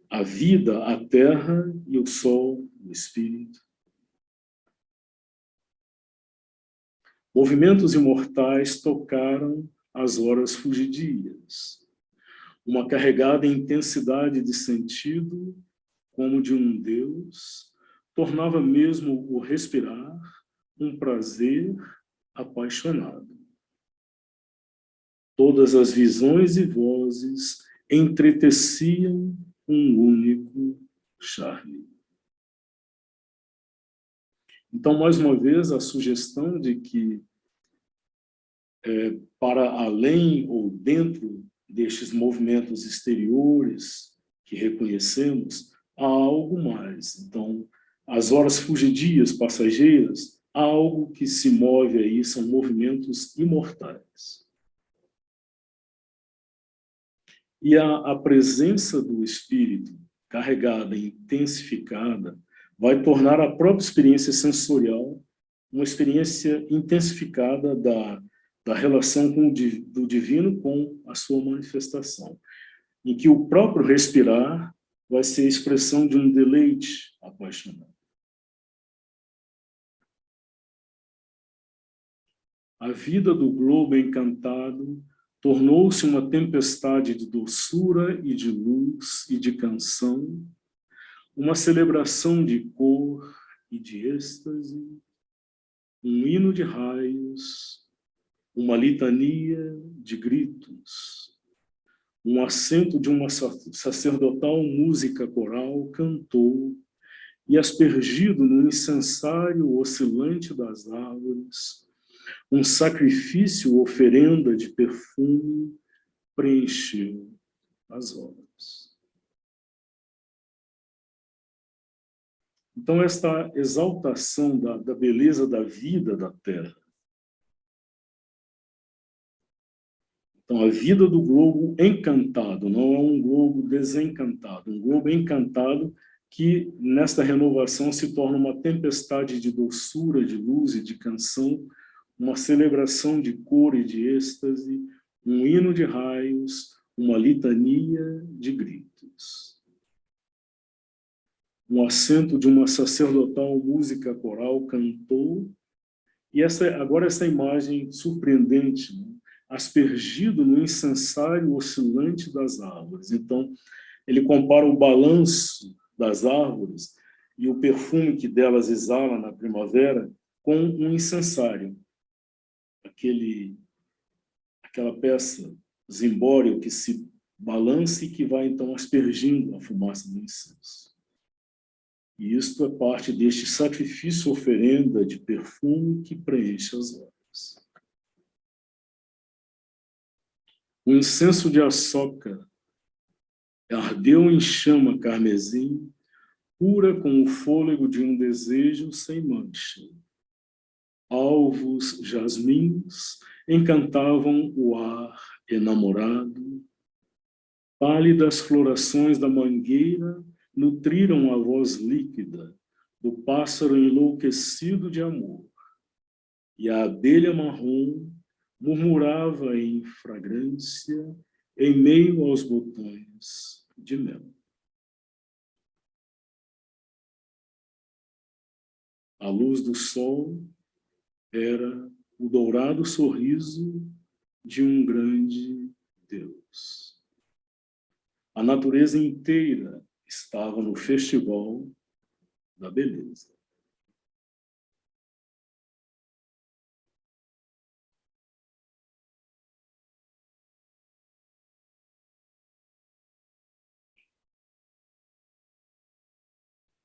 a vida, a terra e o sol, o espírito. Movimentos imortais tocaram as horas fugidias, uma carregada intensidade de sentido, como de um Deus, tornava mesmo o respirar um prazer apaixonado. Todas as visões e vozes entreteciam um único charme. Então, mais uma vez, a sugestão de que para além ou dentro destes movimentos exteriores que reconhecemos, há algo mais. Então, as horas fugidias, passageiras, há algo que se move aí, são movimentos imortais. E a presença do Espírito, carregada e intensificada, vai tornar a própria experiência sensorial uma experiência intensificada da relação do divino com a sua manifestação, em que o próprio respirar vai ser a expressão de um deleite apaixonado. A vida do globo encantado tornou-se uma tempestade de doçura e de luz e de canção, uma celebração de cor e de êxtase, um hino de raios, uma litania de gritos, um acento de uma sacerdotal música coral cantou, e aspergido no incensário oscilante das árvores, um sacrifício oferenda de perfume preencheu as horas. Então, esta exaltação da beleza da vida da Terra. Então, a vida do globo encantado, não é um globo desencantado, um globo encantado que, nesta renovação, se torna uma tempestade de doçura, de luz e de canção, uma celebração de cor e de êxtase, um hino de raios, uma litania de gritos. Um acento de uma sacerdotal música coral cantou, e agora essa imagem surpreendente, né? Aspergido no incensário oscilante das árvores. Então, ele compara o balanço das árvores e o perfume que delas exala na primavera com um incensário. Aquela peça zimbório que se balança e que vai, então, aspergindo a fumaça do incenso. E isto é parte deste sacrifício oferenda de perfume que preenche as horas. O incenso de açoca ardeu em chama carmesim, pura com o fôlego de um desejo sem mancha. Alvos jasmins encantavam o ar enamorado. Pálidas florações da mangueira nutriram a voz líquida do pássaro enlouquecido de amor. E a abelha marrom murmurava em fragrância em meio aos botões de mel. A luz do sol era o dourado sorriso de um grande Deus. A natureza inteira estava no festival da beleza.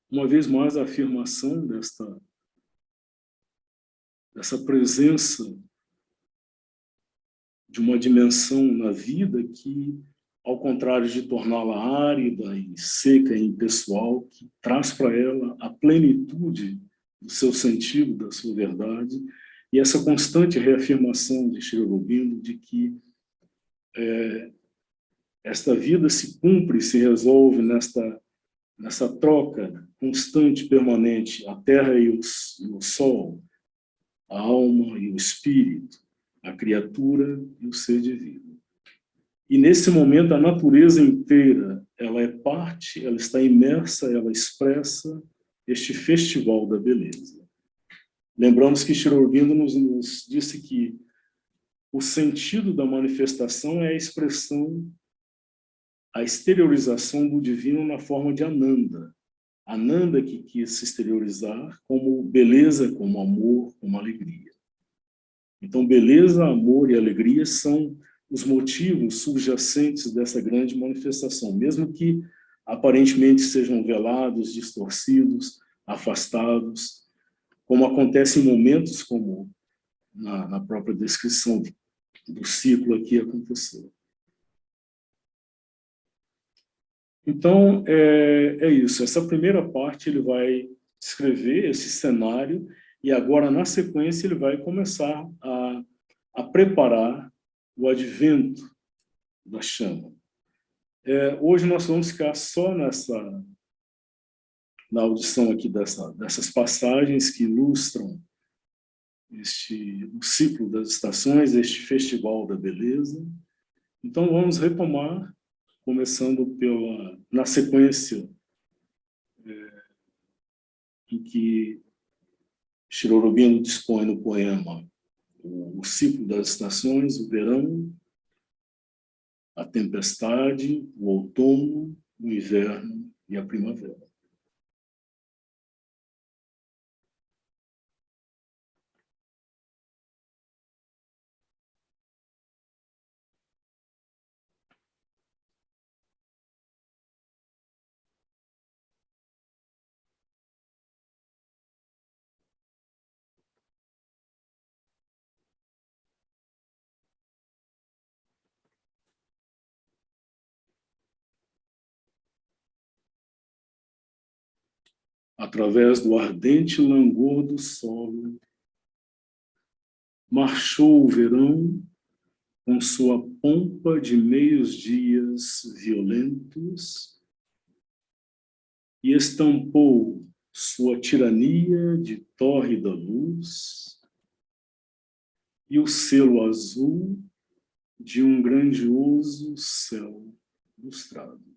Uma vez mais, a afirmação dessa presença de uma dimensão na vida que, ao contrário de torná-la árida e seca e impessoal, que traz para ela a plenitude do seu sentido, da sua verdade, e essa constante reafirmação de Sri Aurobindo de que esta vida se cumpre e se resolve nessa troca constante, permanente, a terra e o sol, a alma e o espírito, a criatura e o ser divino. E nesse momento a natureza inteira, ela é parte, ela está imersa, ela expressa este festival da beleza. Lembramos que Sri Aurobindo nos disse que o sentido da manifestação é a expressão, a exteriorização do divino na forma de Ananda. Ananda que quis se exteriorizar como beleza, como amor, como alegria. Então, beleza, amor e alegria são os motivos subjacentes dessa grande manifestação, mesmo que aparentemente sejam velados, distorcidos, afastados, como acontece em momentos como na própria descrição do ciclo aqui aconteceu. Então, é isso. Essa primeira parte ele vai descrever esse cenário e agora, na sequência, ele vai começar a preparar o advento da chama. Hoje nós vamos ficar só na audição aqui dessas passagens que ilustram o ciclo das estações, este festival da beleza. Então, vamos retomar, começando na sequência em que Sri Aurobindo dispõe no poema o ciclo das estações, o verão, a tempestade, o outono, o inverno e a primavera. através do ardente langor do solo, marchou o verão com sua pompa de meios-dias violentos e estampou sua tirania de tórrida luz e o selo azul de um grandioso céu lustrado.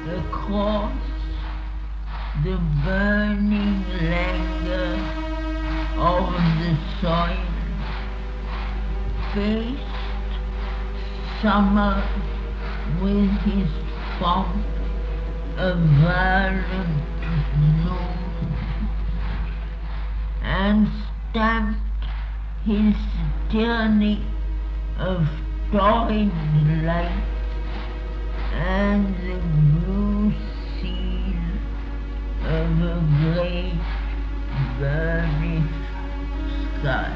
Across the burning languor of the soil, faced summer with his pomp of violent noon, and stamped his tyranny of torrid light and the blue sea of a great burnished sky.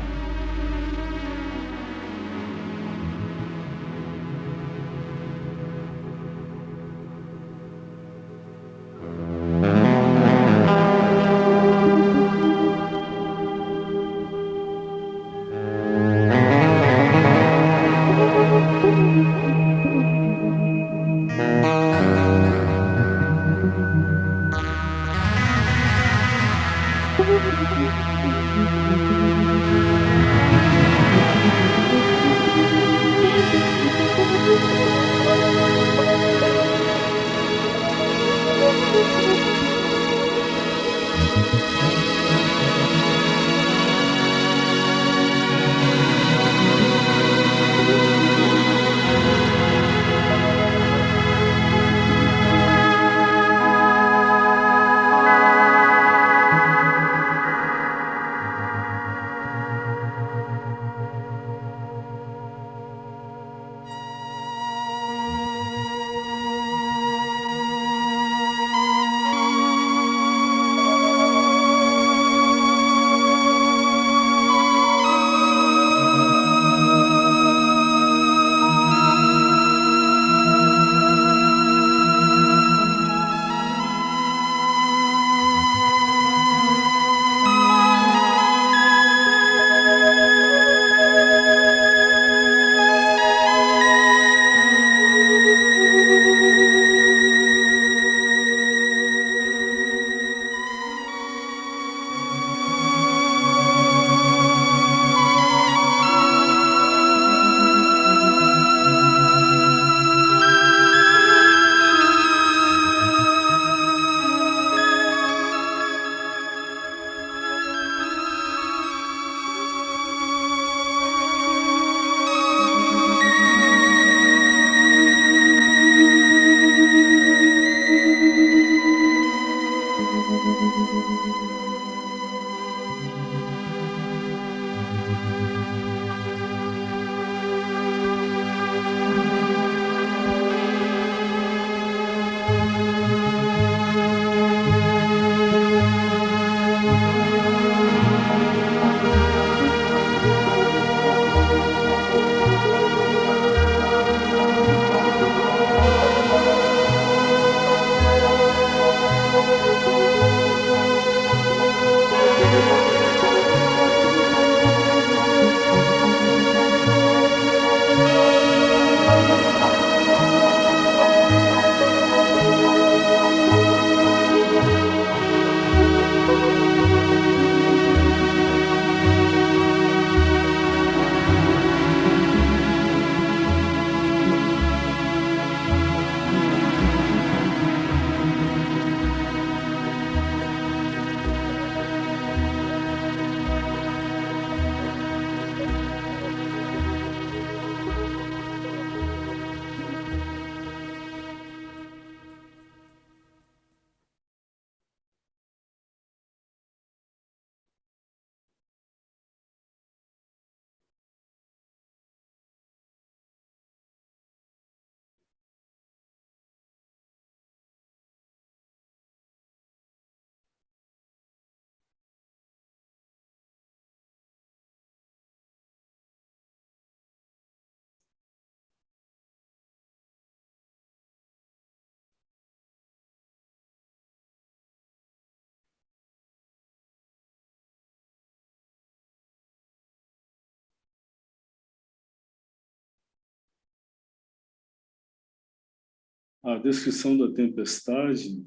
A descrição da tempestade,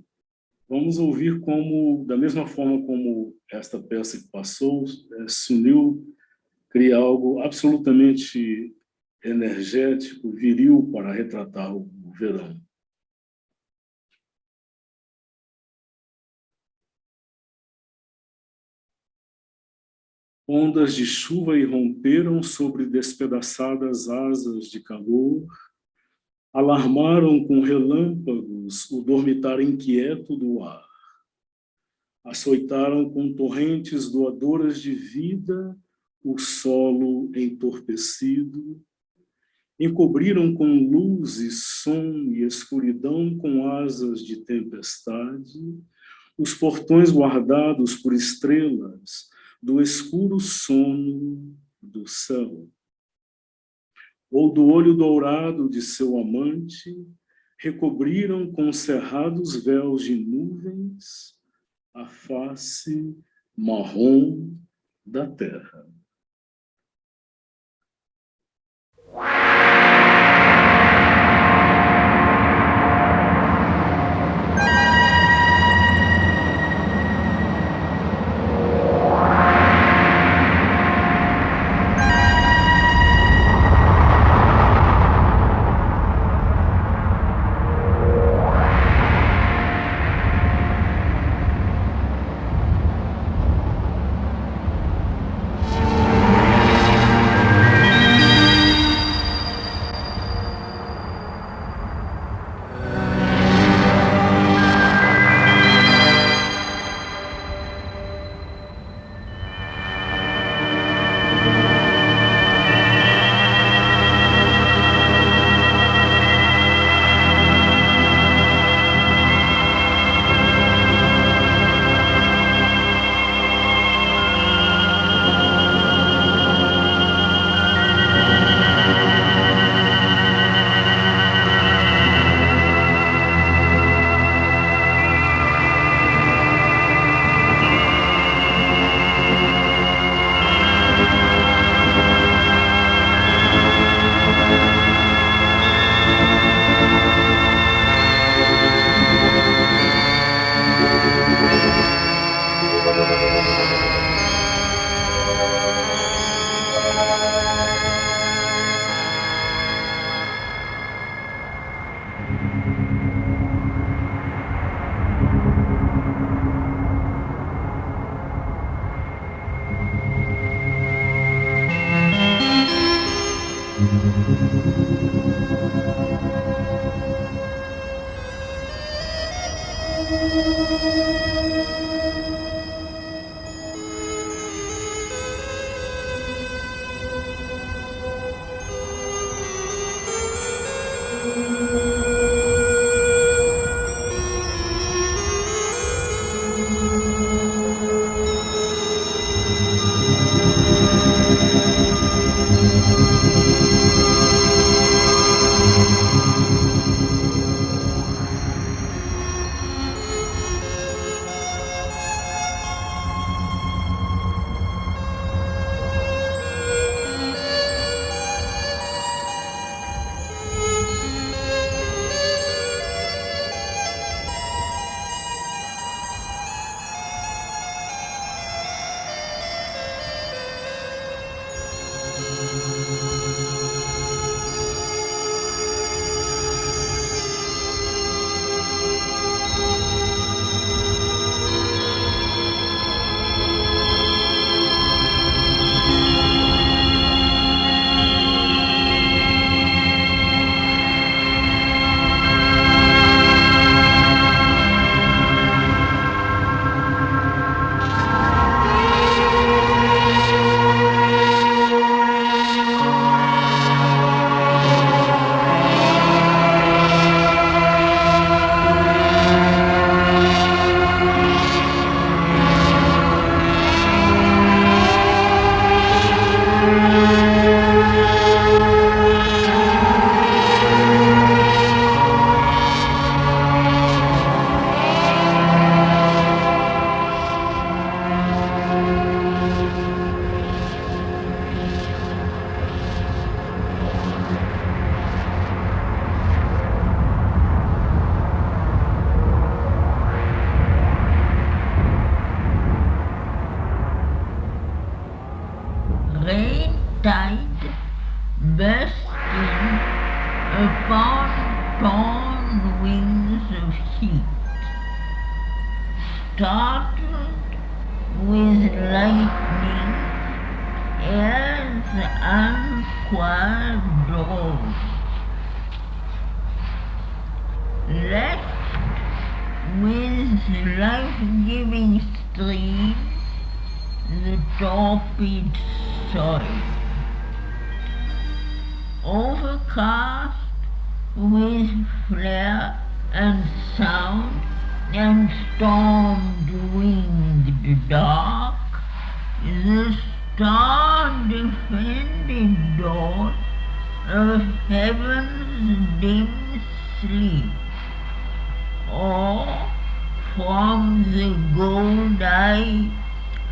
vamos ouvir como, da mesma forma como esta peça que passou, Sunil cria algo absolutamente energético, viril para retratar o verão. Ondas de chuva irromperam sobre despedaçadas asas de calor, alarmaram com relâmpagos o dormitar inquieto do ar. Açoitaram com torrentes doadoras de vida o solo entorpecido, encobriram com luzes som e escuridão com asas de tempestade, os portões guardados por estrelas do escuro sono do céu, ou do olho dourado de seu amante, recobriram com cerrados véus de nuvens a face marrom da terra. tide bursting upon torn wings of heat, startled with lightning as unquiet doors, left with life-giving stream the torpid soil, overcast with flare and sound and stormed winged dark, the star-defended dawn of heaven's dim sleep, or from the gold eye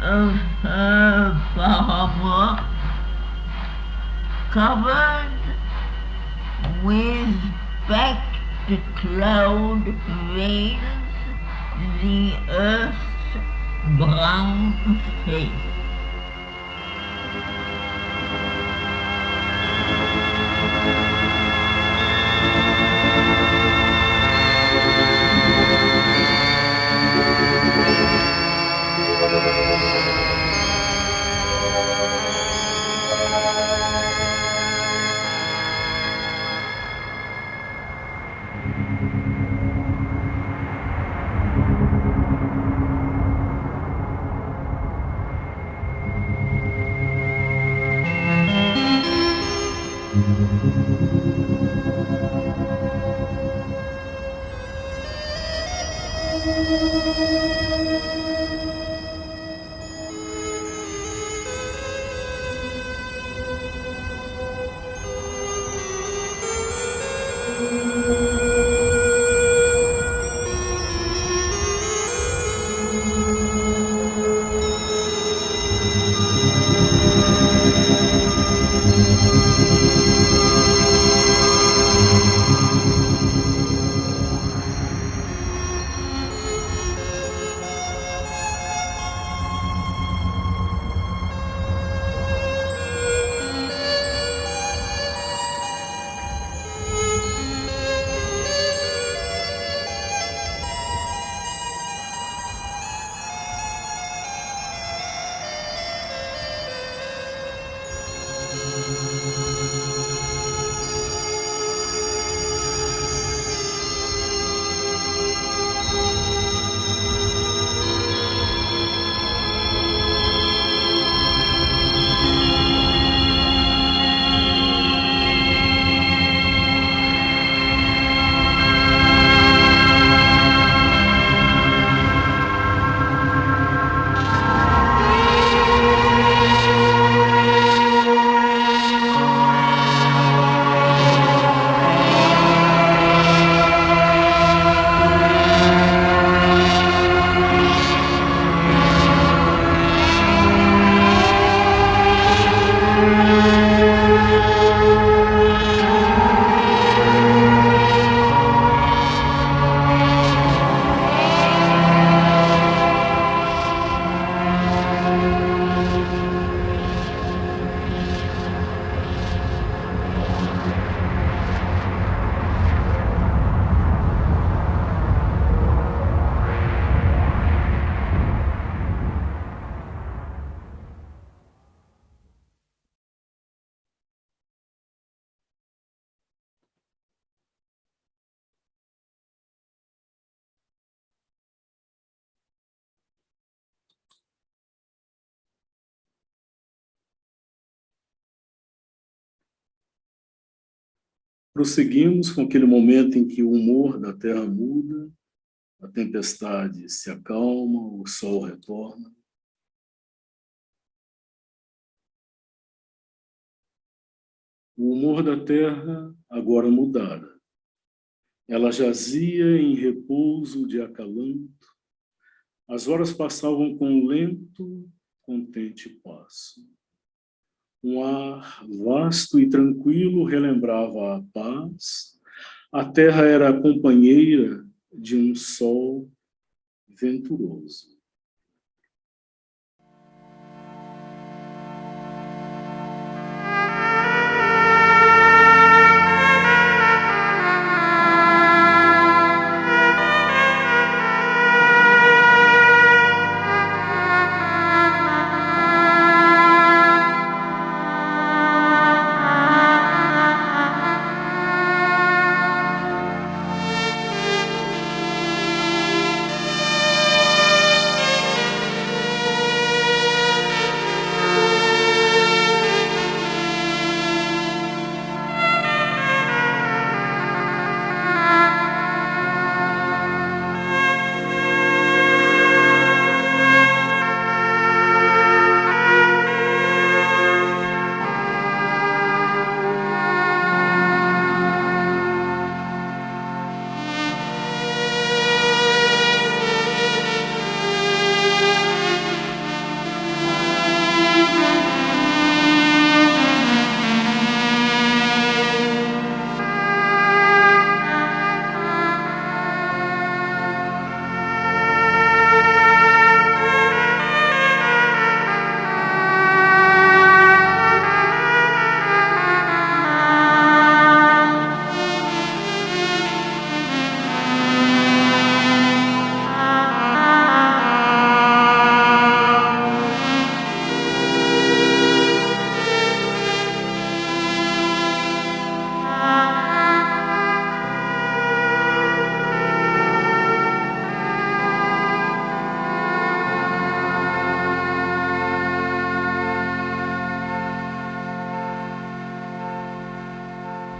of her Bahama, covered with backed cloud veils the earth's brown face. Prosseguimos com aquele momento em que o humor da Terra muda, a tempestade se acalma, o sol retorna. O humor da Terra agora mudara. Ela jazia em repouso de acalanto. As horas passavam com lento, contente passo. Um ar vasto e tranquilo relembrava a paz. A terra era a companheira de um sol venturoso.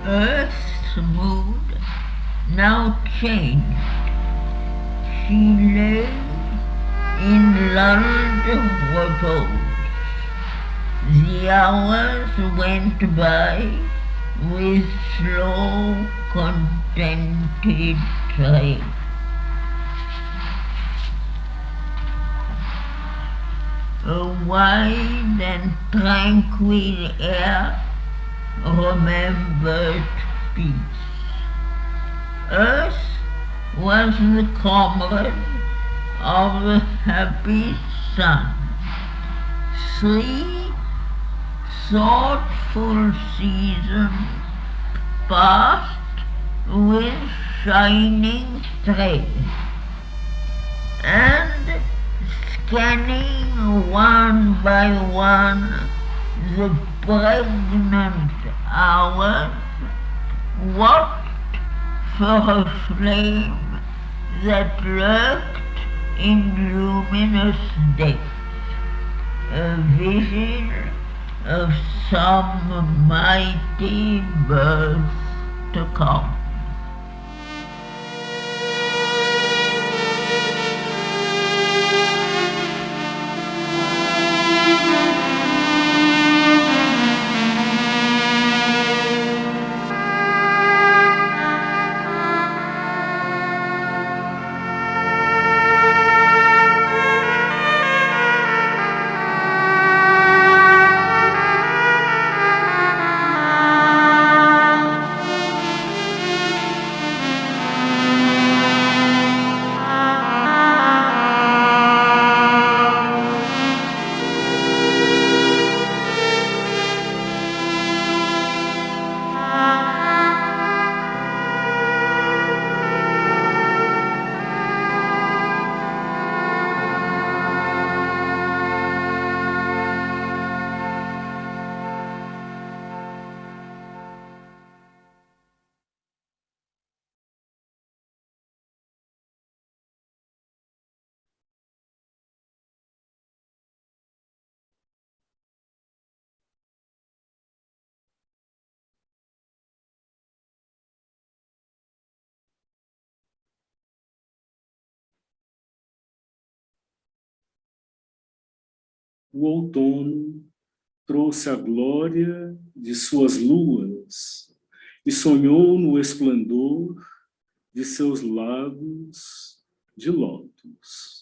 Earth's mood now changed. She lay in lulled repose. The hours went by with slow, contented tread. A wide and tranquil air remembered peace. Earth was the comrade of the happy sun. 3 thoughtful seasons passed with shining tread, and scanning one by one the pregnant hours, watched for a flame that lurked in luminous depths, a vision of some mighty birth to come. O outono trouxe a glória de suas luas e sonhou no esplendor de seus lagos de lótus.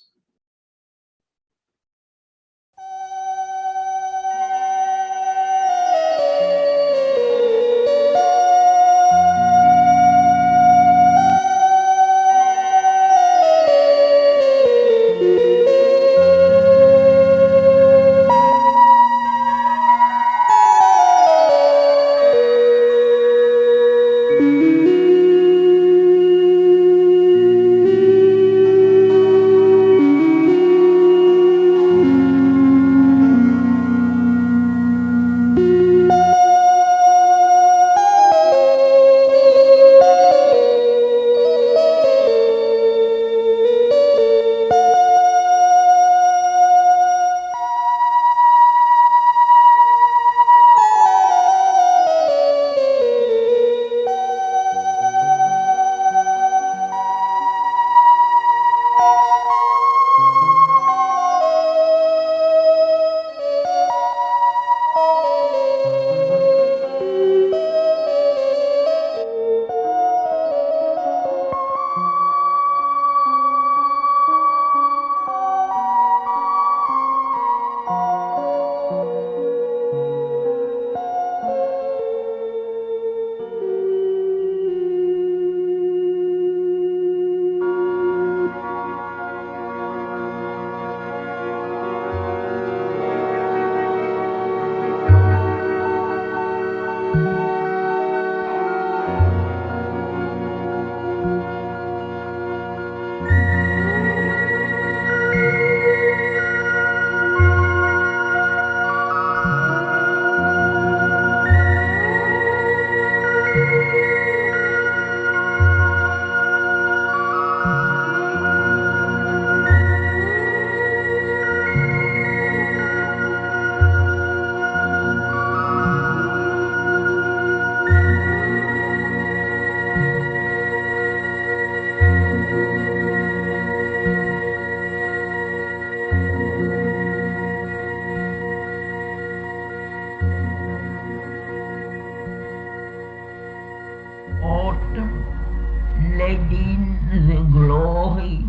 read in the glory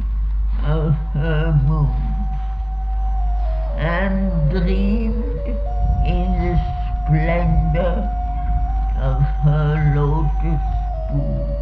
of her moon, and dreamed in the splendor of her lotus spoon.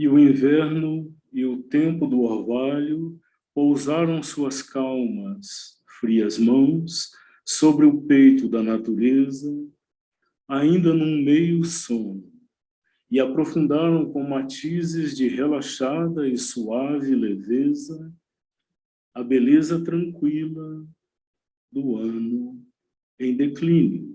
E o inverno e o tempo do orvalho pousaram suas calmas, frias mãos sobre o peito da natureza, ainda num meio sono, e aprofundaram com matizes de relaxada e suave leveza a beleza tranquila do ano em declínio.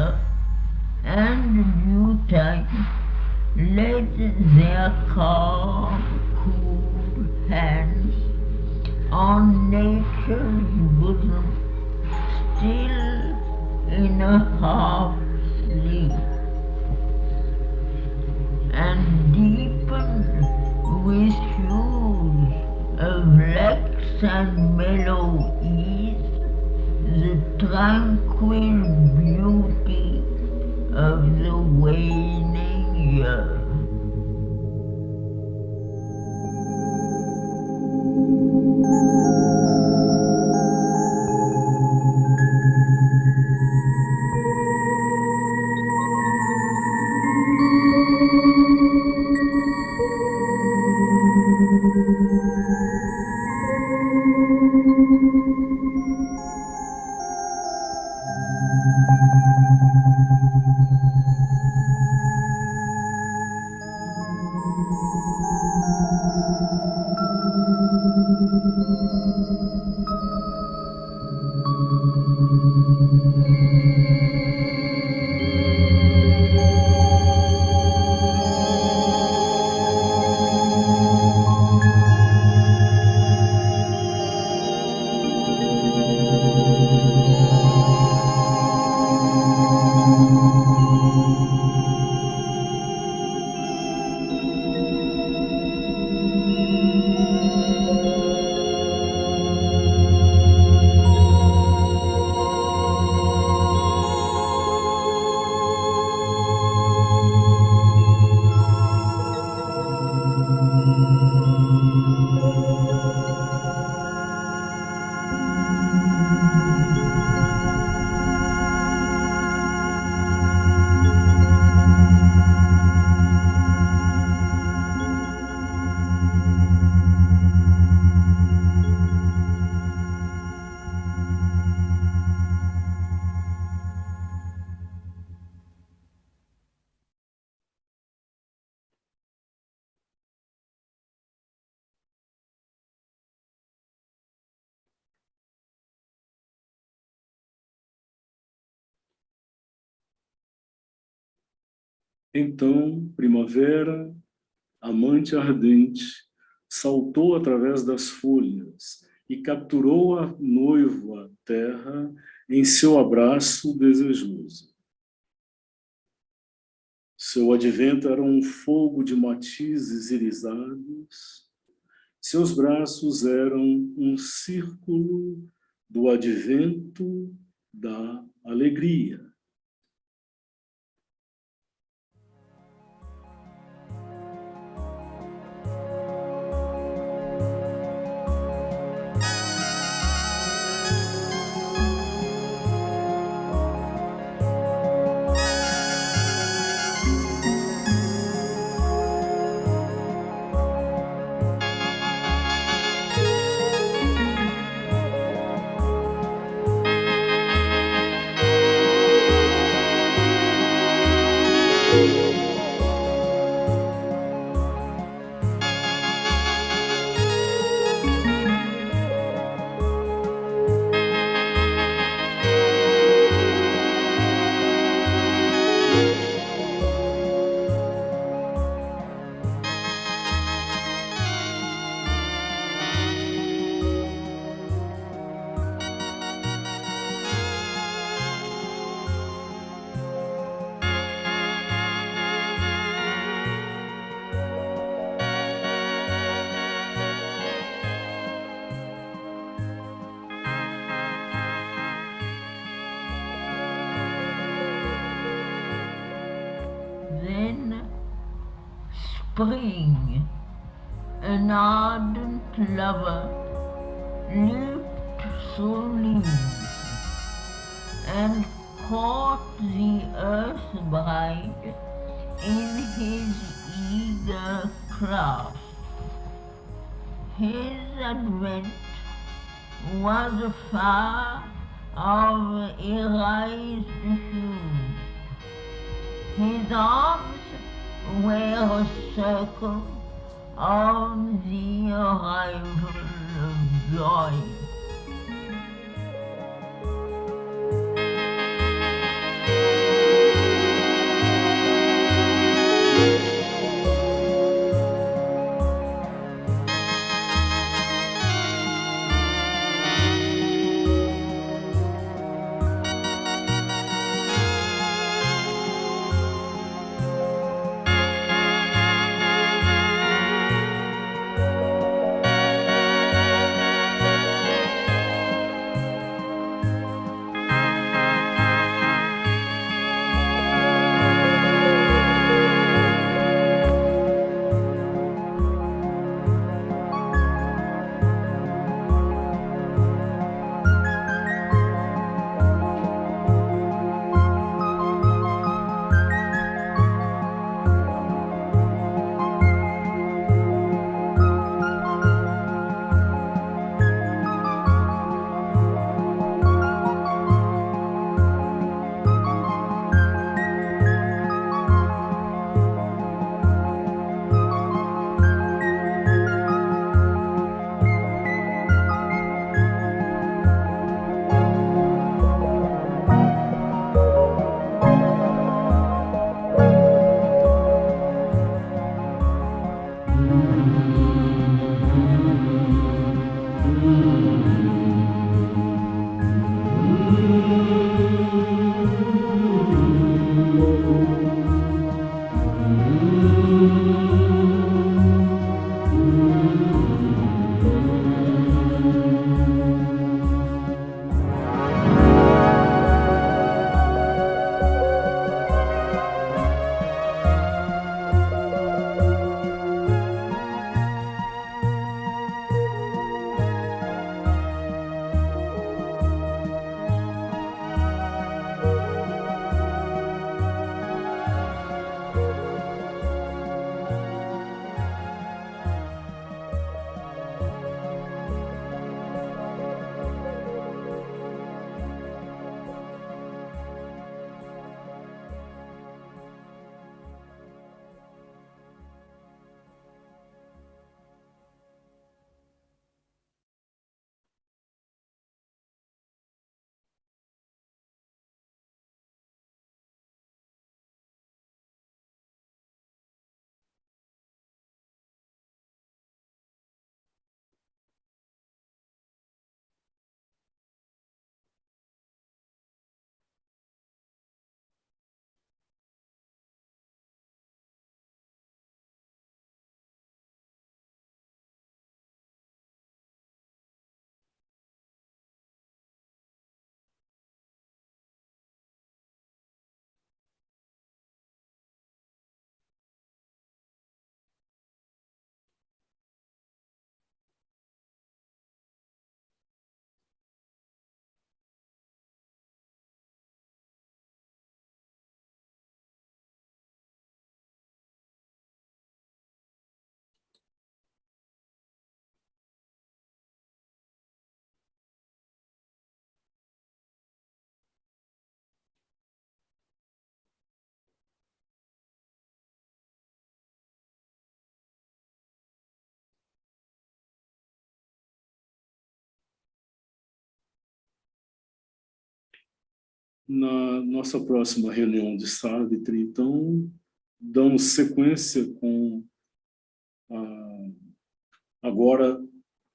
Jupiter and Newton laid their calm, cool hands on nature's bosom, still in a half sleep, and deepened with hues of lax and mellow ease the tranquil beauty of the waning year. Então, primavera, amante ardente, saltou através das folhas e capturou a noivo à terra em seu abraço desejoso. Seu advento era um fogo de matizes irisados, seus braços eram um círculo do advento da alegria. Then spring, an ardent lover, leaped through leaves and caught the earth bride in his eager clasp. His advent was a fire of erased hues. His arms were a circle of the arrival of joy. na nossa próxima reunião de Savitri, então, damos sequência com agora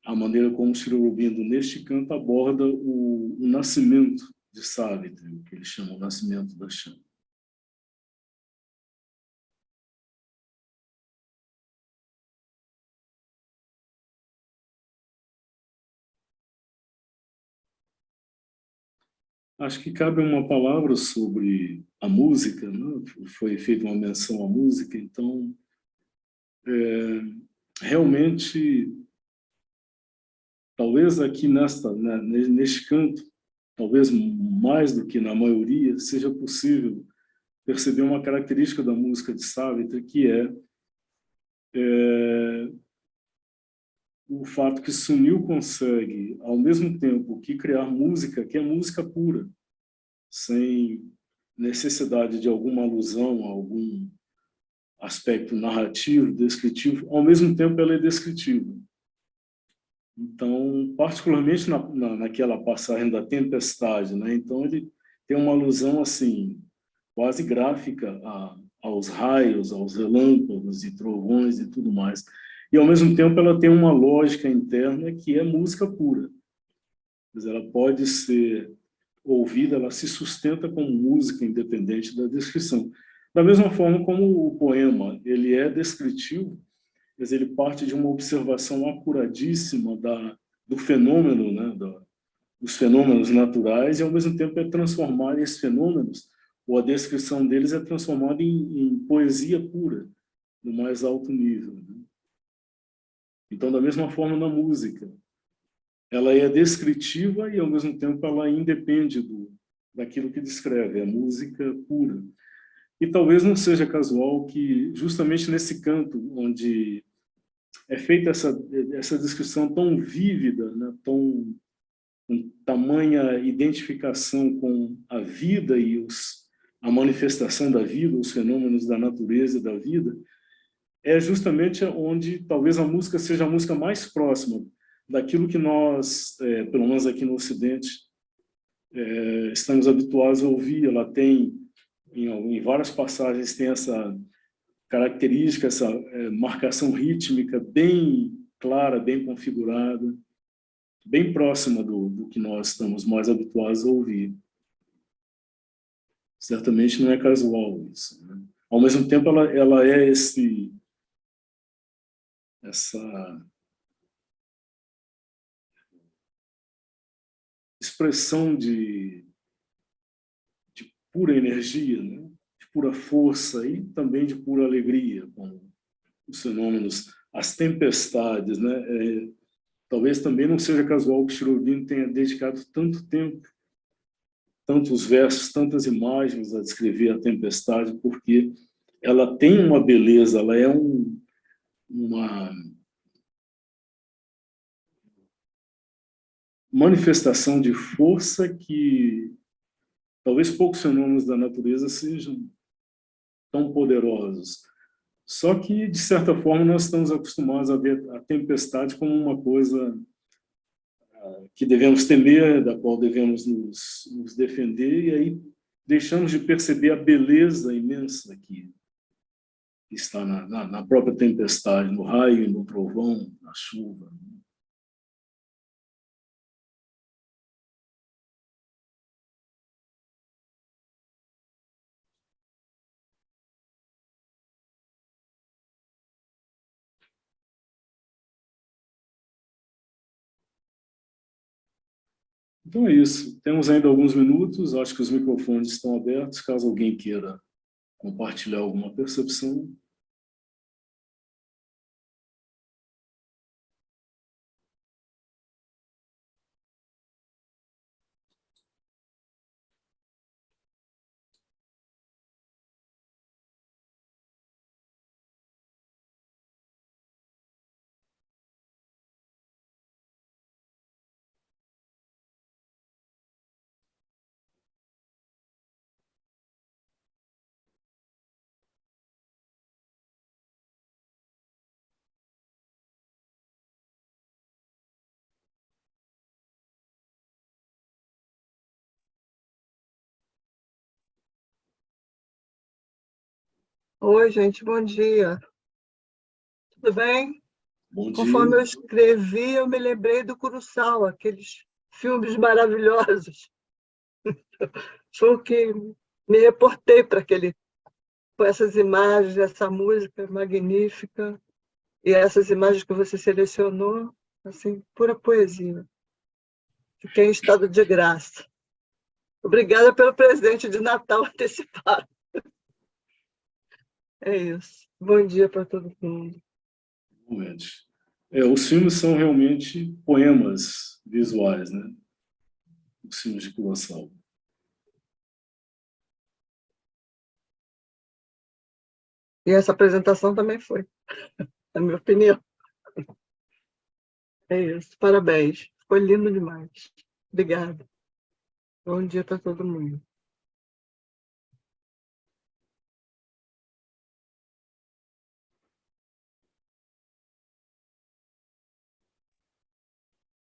a maneira como Sri Aurobindo, neste canto, aborda o nascimento de Savitri, o que ele chama o nascimento da chama. Acho que cabe uma palavra sobre a música, né? Foi feita uma menção à música, então, realmente, talvez aqui neste canto, talvez mais do que na maioria, seja possível perceber uma característica da música de Savitri, que é o fato que Sunil consegue, ao mesmo tempo que criar música, que é música pura, sem necessidade de alguma alusão a algum aspecto narrativo, descritivo, ao mesmo tempo ela é descritiva. Então, particularmente naquela passagem da tempestade, né? Então ele tem uma alusão assim, quase gráfica aos raios, aos relâmpagos e trovões e tudo mais. E, ao mesmo tempo, ela tem uma lógica interna que é música pura. Mas ela pode ser ouvida, ela se sustenta como música independente da descrição. Da mesma forma como o poema, ele é descritivo, mas ele parte de uma observação acuradíssima do fenômeno, né, dos fenômenos naturais, e ao mesmo tempo é transformar esses fenômenos, ou a descrição deles é transformada em poesia pura, no mais alto nível. Né? Então, da mesma forma na música, ela é descritiva e ao mesmo tempo ela independe daquilo que descreve, é música pura. E talvez não seja casual que justamente nesse canto onde é feita essa descrição tão vívida, né, tão com tamanha identificação com a vida e a manifestação da vida, os fenômenos da natureza e da vida, é justamente onde talvez a música seja a música mais próxima daquilo que nós, pelo menos aqui no Ocidente, estamos habituados a ouvir. Ela tem, em várias passagens, tem essa característica, essa marcação rítmica bem clara, bem configurada, bem próxima do que nós estamos mais habituados a ouvir. Certamente não é casual isso. Né? Ao mesmo tempo, ela é essa expressão de pura energia, né? De pura força e também de pura alegria, com os fenômenos, as tempestades. Né? Talvez também não seja casual que Sri Aurobindo tenha dedicado tanto tempo, tantos versos, tantas imagens a descrever a tempestade, porque ela tem uma beleza, ela é uma manifestação de força que talvez poucos fenômenos da natureza sejam tão poderosos. Só que, de certa forma, nós estamos acostumados a ver a tempestade como uma coisa que devemos temer, da qual devemos nos defender, e aí deixamos de perceber a beleza imensa que está na própria tempestade, no raio, no trovão, na chuva. Então é isso. Temos ainda alguns minutos, acho que os microfones estão abertos, caso alguém queira compartilhar alguma percepção. Oi, gente, bom dia. Tudo bem? Bom dia. Conforme eu escrevi, eu me lembrei do Kurosawa, aqueles filmes maravilhosos. Foi o que me reportei para aquele, com essas imagens, essa música magnífica e essas imagens que você selecionou, assim, pura poesia. Fiquei em estado de graça. Obrigada pelo presente de Natal antecipado. É isso. Bom dia para todo mundo. Realmente. Os filmes são realmente poemas visuais, né? Os filmes de Kurosawa. E essa apresentação também foi, na minha opinião. É isso. Parabéns. Foi lindo demais. Obrigada. Bom dia para todo mundo.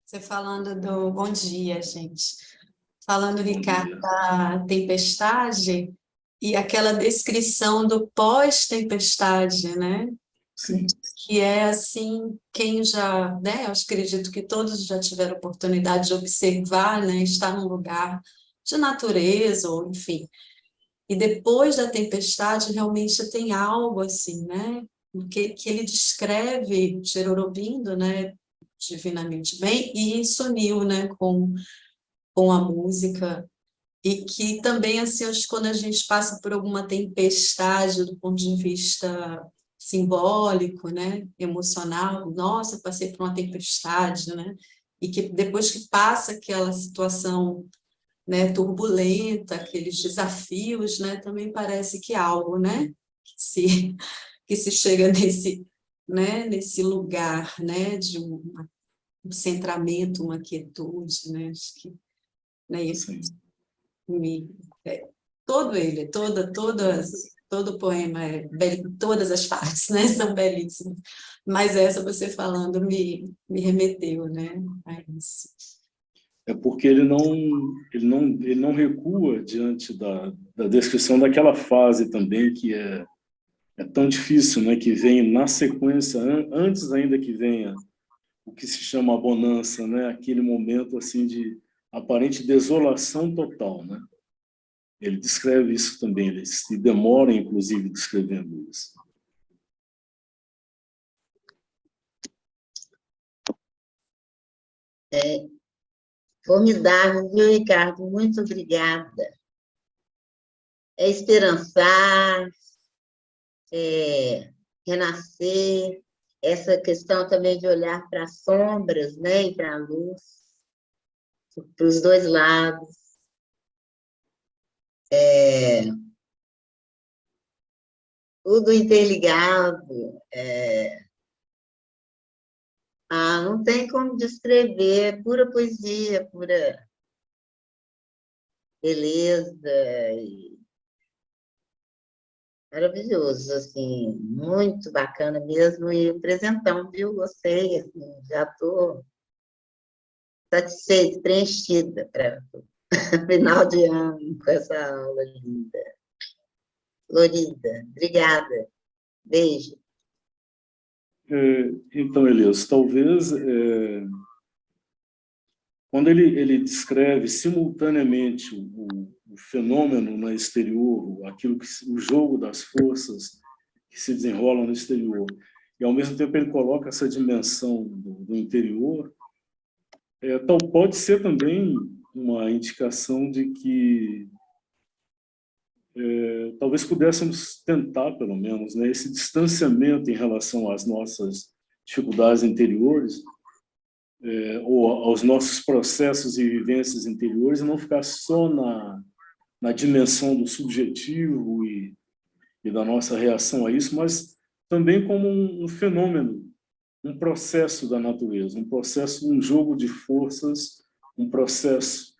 Você falando do... Bom dia, gente. Falando, Bom Ricardo, dia. da tempestade e aquela descrição do pós-tempestade, né? Sim. Que é assim, quem já, né? Eu acredito que todos já tiveram oportunidade de observar, né? Estar num lugar de natureza, ou enfim. E depois da tempestade, realmente tem algo assim, né? Que ele descreve Cherurobindo, né? Divinamente bem, e isso uniu, né? Com a música. E que também, assim, acho que quando a gente passa por alguma tempestade do ponto de vista simbólico, né, emocional, nossa, passei por uma tempestade, né, e que depois que passa aquela situação, né, turbulenta, aqueles desafios, né, também parece que algo, né, que se chega nesse, né, nesse lugar, né, de um centramento, uma quietude, né, acho que, né, Sim. me, é, todo ele, todo o poema é todas as partes, né, são belíssimas. Mas essa você falando me remeteu, né, a isso. É porque ele não recua diante da descrição daquela fase também que é tão difícil, né? Que vem na sequência, antes ainda que venha o que se chama a bonança, né? Aquele momento assim de aparente desolação total, né? Ele descreve isso também, ele se demora, inclusive, descrevendo isso. Formidável, viu, Ricardo? Muito obrigada. É esperançar, renascer, essa questão também de olhar para as sombras, né, e para a luz, para os dois lados. Tudo interligado. Não tem como descrever, pura poesia, pura beleza, e maravilhoso, assim, muito bacana mesmo, e presentão, viu? Gostei, assim, já estou satisfeita, preenchida para final de ano com essa aula linda. Florida, obrigada. Beijo. Então, Elias, talvez quando ele descreve simultaneamente o fenômeno no exterior, o jogo das forças que se desenrolam no exterior, e ao mesmo tempo ele coloca essa dimensão do interior, pode ser também uma indicação de que talvez pudéssemos tentar, pelo menos, né, esse distanciamento em relação às nossas dificuldades interiores, ou aos nossos processos e vivências interiores, e não ficar só na dimensão do subjetivo e da nossa reação a isso, mas também como um fenômeno, um processo da natureza, um processo, um jogo de forças, um processo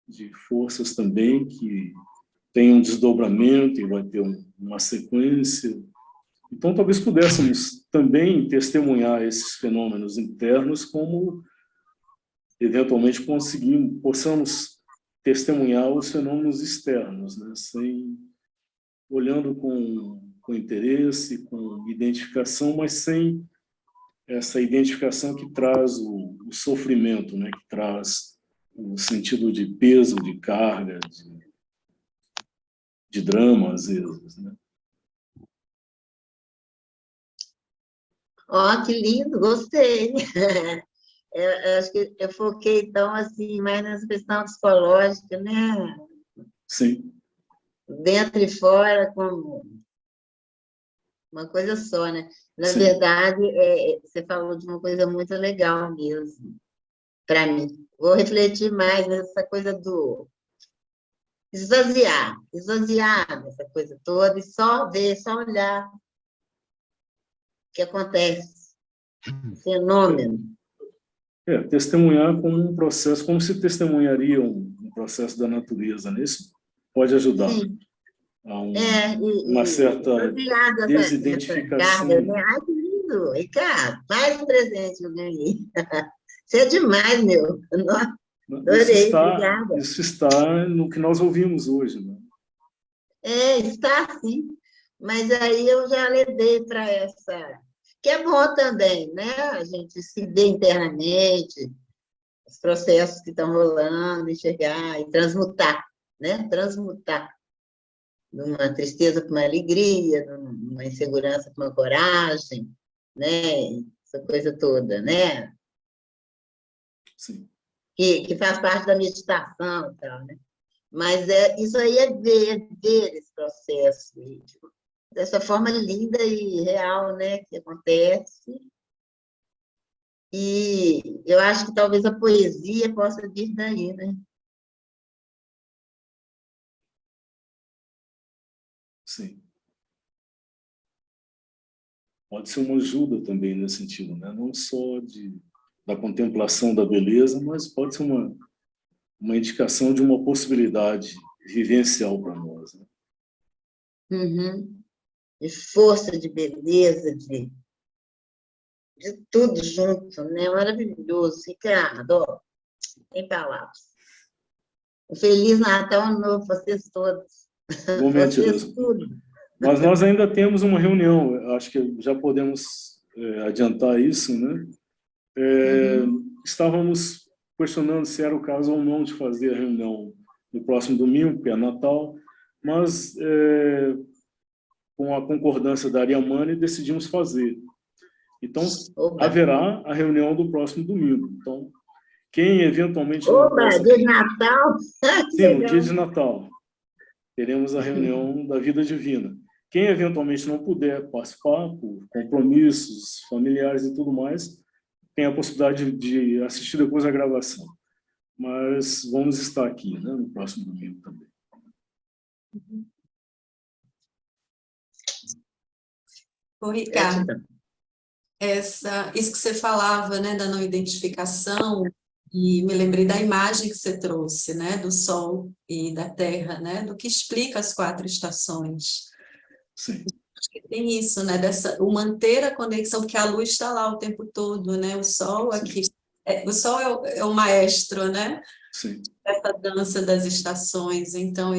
de forças também que tem um desdobramento e vai ter uma sequência. Então, talvez pudéssemos também testemunhar esses fenômenos internos como, eventualmente, possamos testemunhar os fenômenos externos, né? Olhando com com interesse, com identificação, mas sem essa identificação que traz o sofrimento, né? Que traz o sentido de peso, de carga, de drama, às vezes, né? Ó, que lindo, gostei. Eu acho que eu foquei, então, assim, mais nessa questão psicológica, né? Sim, Dentro e fora, como uma coisa só, né? Na sim, verdade, você falou de uma coisa muito legal mesmo, para mim. Vou refletir mais nessa coisa do esvaziar essa coisa toda e só ver, só olhar o que acontece, o fenômeno. testemunhar como um processo, como se testemunharia um processo da natureza, né? Isso pode ajudar Sim, a uma e certa esvaziar essa carga, desidentificação. né? Ai, que lindo! Ricardo, mais um presente que eu ganhei. Você é demais, meu. Nossa, adorei, obrigada. Isso está no que nós ouvimos hoje, né? Está sim, mas aí eu já levei para essa, que é bom também, né? A gente se ver internamente, os processos que estão rolando, enxergar e transmutar, né? Transmutar de uma tristeza para uma alegria, de uma insegurança para uma coragem, né? Essa coisa toda, né? Sim, Que faz parte da meditação e tal, né? Mas isso aí é ver esse processo, dessa forma linda e real, né, que acontece. E eu acho que talvez a poesia possa vir daí, né? sim. Pode ser uma ajuda também nesse sentido, né? Não só da contemplação da beleza, mas pode ser uma indicação de uma possibilidade vivencial para nós, né? Uhum. De força, de beleza, de tudo junto, né? Maravilhoso. Ricardo, ó, sem palavras. Um Feliz Natal, Ano Novo, vocês todos. Igualmente, Vocês Tereza. tudo. Mas nós ainda temos uma reunião, eu acho que já podemos adiantar isso, né? Uhum. Estávamos questionando se era o caso ou não de fazer a reunião no próximo domingo, que é Natal, mas com a concordância da Ariamane decidimos fazer. Então, Oba! haverá a reunião do próximo domingo. Então, quem eventualmente não Oba! possa... Dia de Natal! Que Sim, no dia legal! de Natal, teremos a reunião da vida divina. Quem eventualmente não puder participar por compromissos familiares e tudo mais, tem a possibilidade de assistir depois a gravação. Mas vamos estar aqui, né, no próximo domingo também. Ô, Ricardo, Gratidão. isso que você falava, né, da não identificação, e me lembrei da imagem que você trouxe, né, do Sol e da Terra, né, do que explica as 4 estações. Sim. Acho que tem isso, né, o manter a conexão, porque a luz está lá o tempo todo, né, o Sol aqui, o Sol é o maestro, né, Sim. essa dança das estações. Então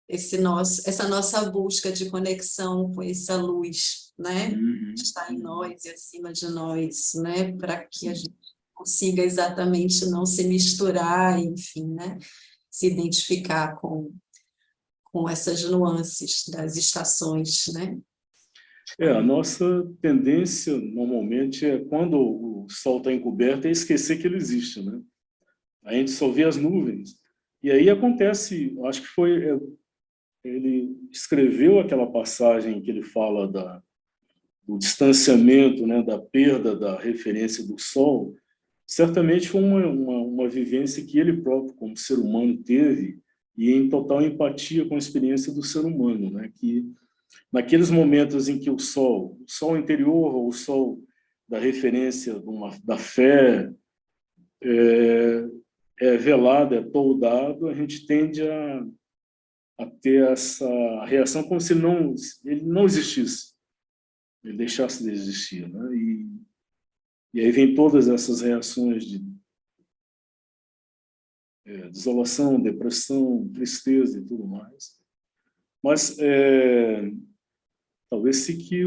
essa nossa busca de conexão com essa luz, né, Uhum. está em nós e acima de nós, né, para que a gente consiga exatamente não se misturar, enfim, né, se identificar com essas nuances das estações, né. A nossa tendência, normalmente, quando o Sol está encoberto, é esquecer que ele existe, né? A gente só vê as nuvens. E aí acontece, acho que ele escreveu aquela passagem que ele fala do distanciamento, né, da perda da referência do Sol. Certamente foi uma vivência que ele próprio, como ser humano, teve, e em total empatia com a experiência do ser humano, né? Que naqueles momentos em que o sol interior, ou o sol da referência da fé, é velado, é toldado, a gente tende a ter essa reação como se ele não existisse, ele deixasse de existir, né? E aí vem todas essas reações de desolação, depressão, tristeza e tudo mais. Mas talvez que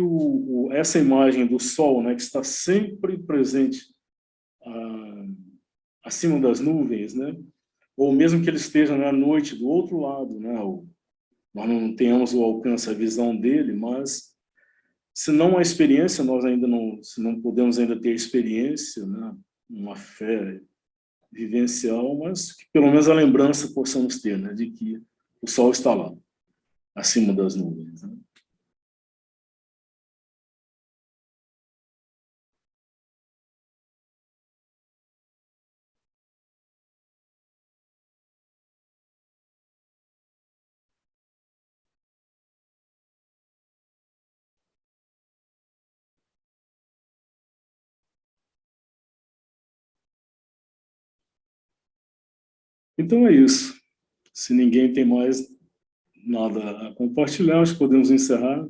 essa imagem do sol, né, que está sempre presente acima das nuvens, né, ou mesmo que ele esteja na noite do outro lado, né, nós não tenhamos o alcance, a visão dele, mas se não a experiência, nós ainda não, se não podemos ainda ter experiência, né, uma fé vivencial, mas que pelo menos a lembrança possamos ter, né, de que o sol está lá, acima das nuvens, né? Então é isso. Se ninguém tem mais nada a compartilhar, acho que podemos encerrar.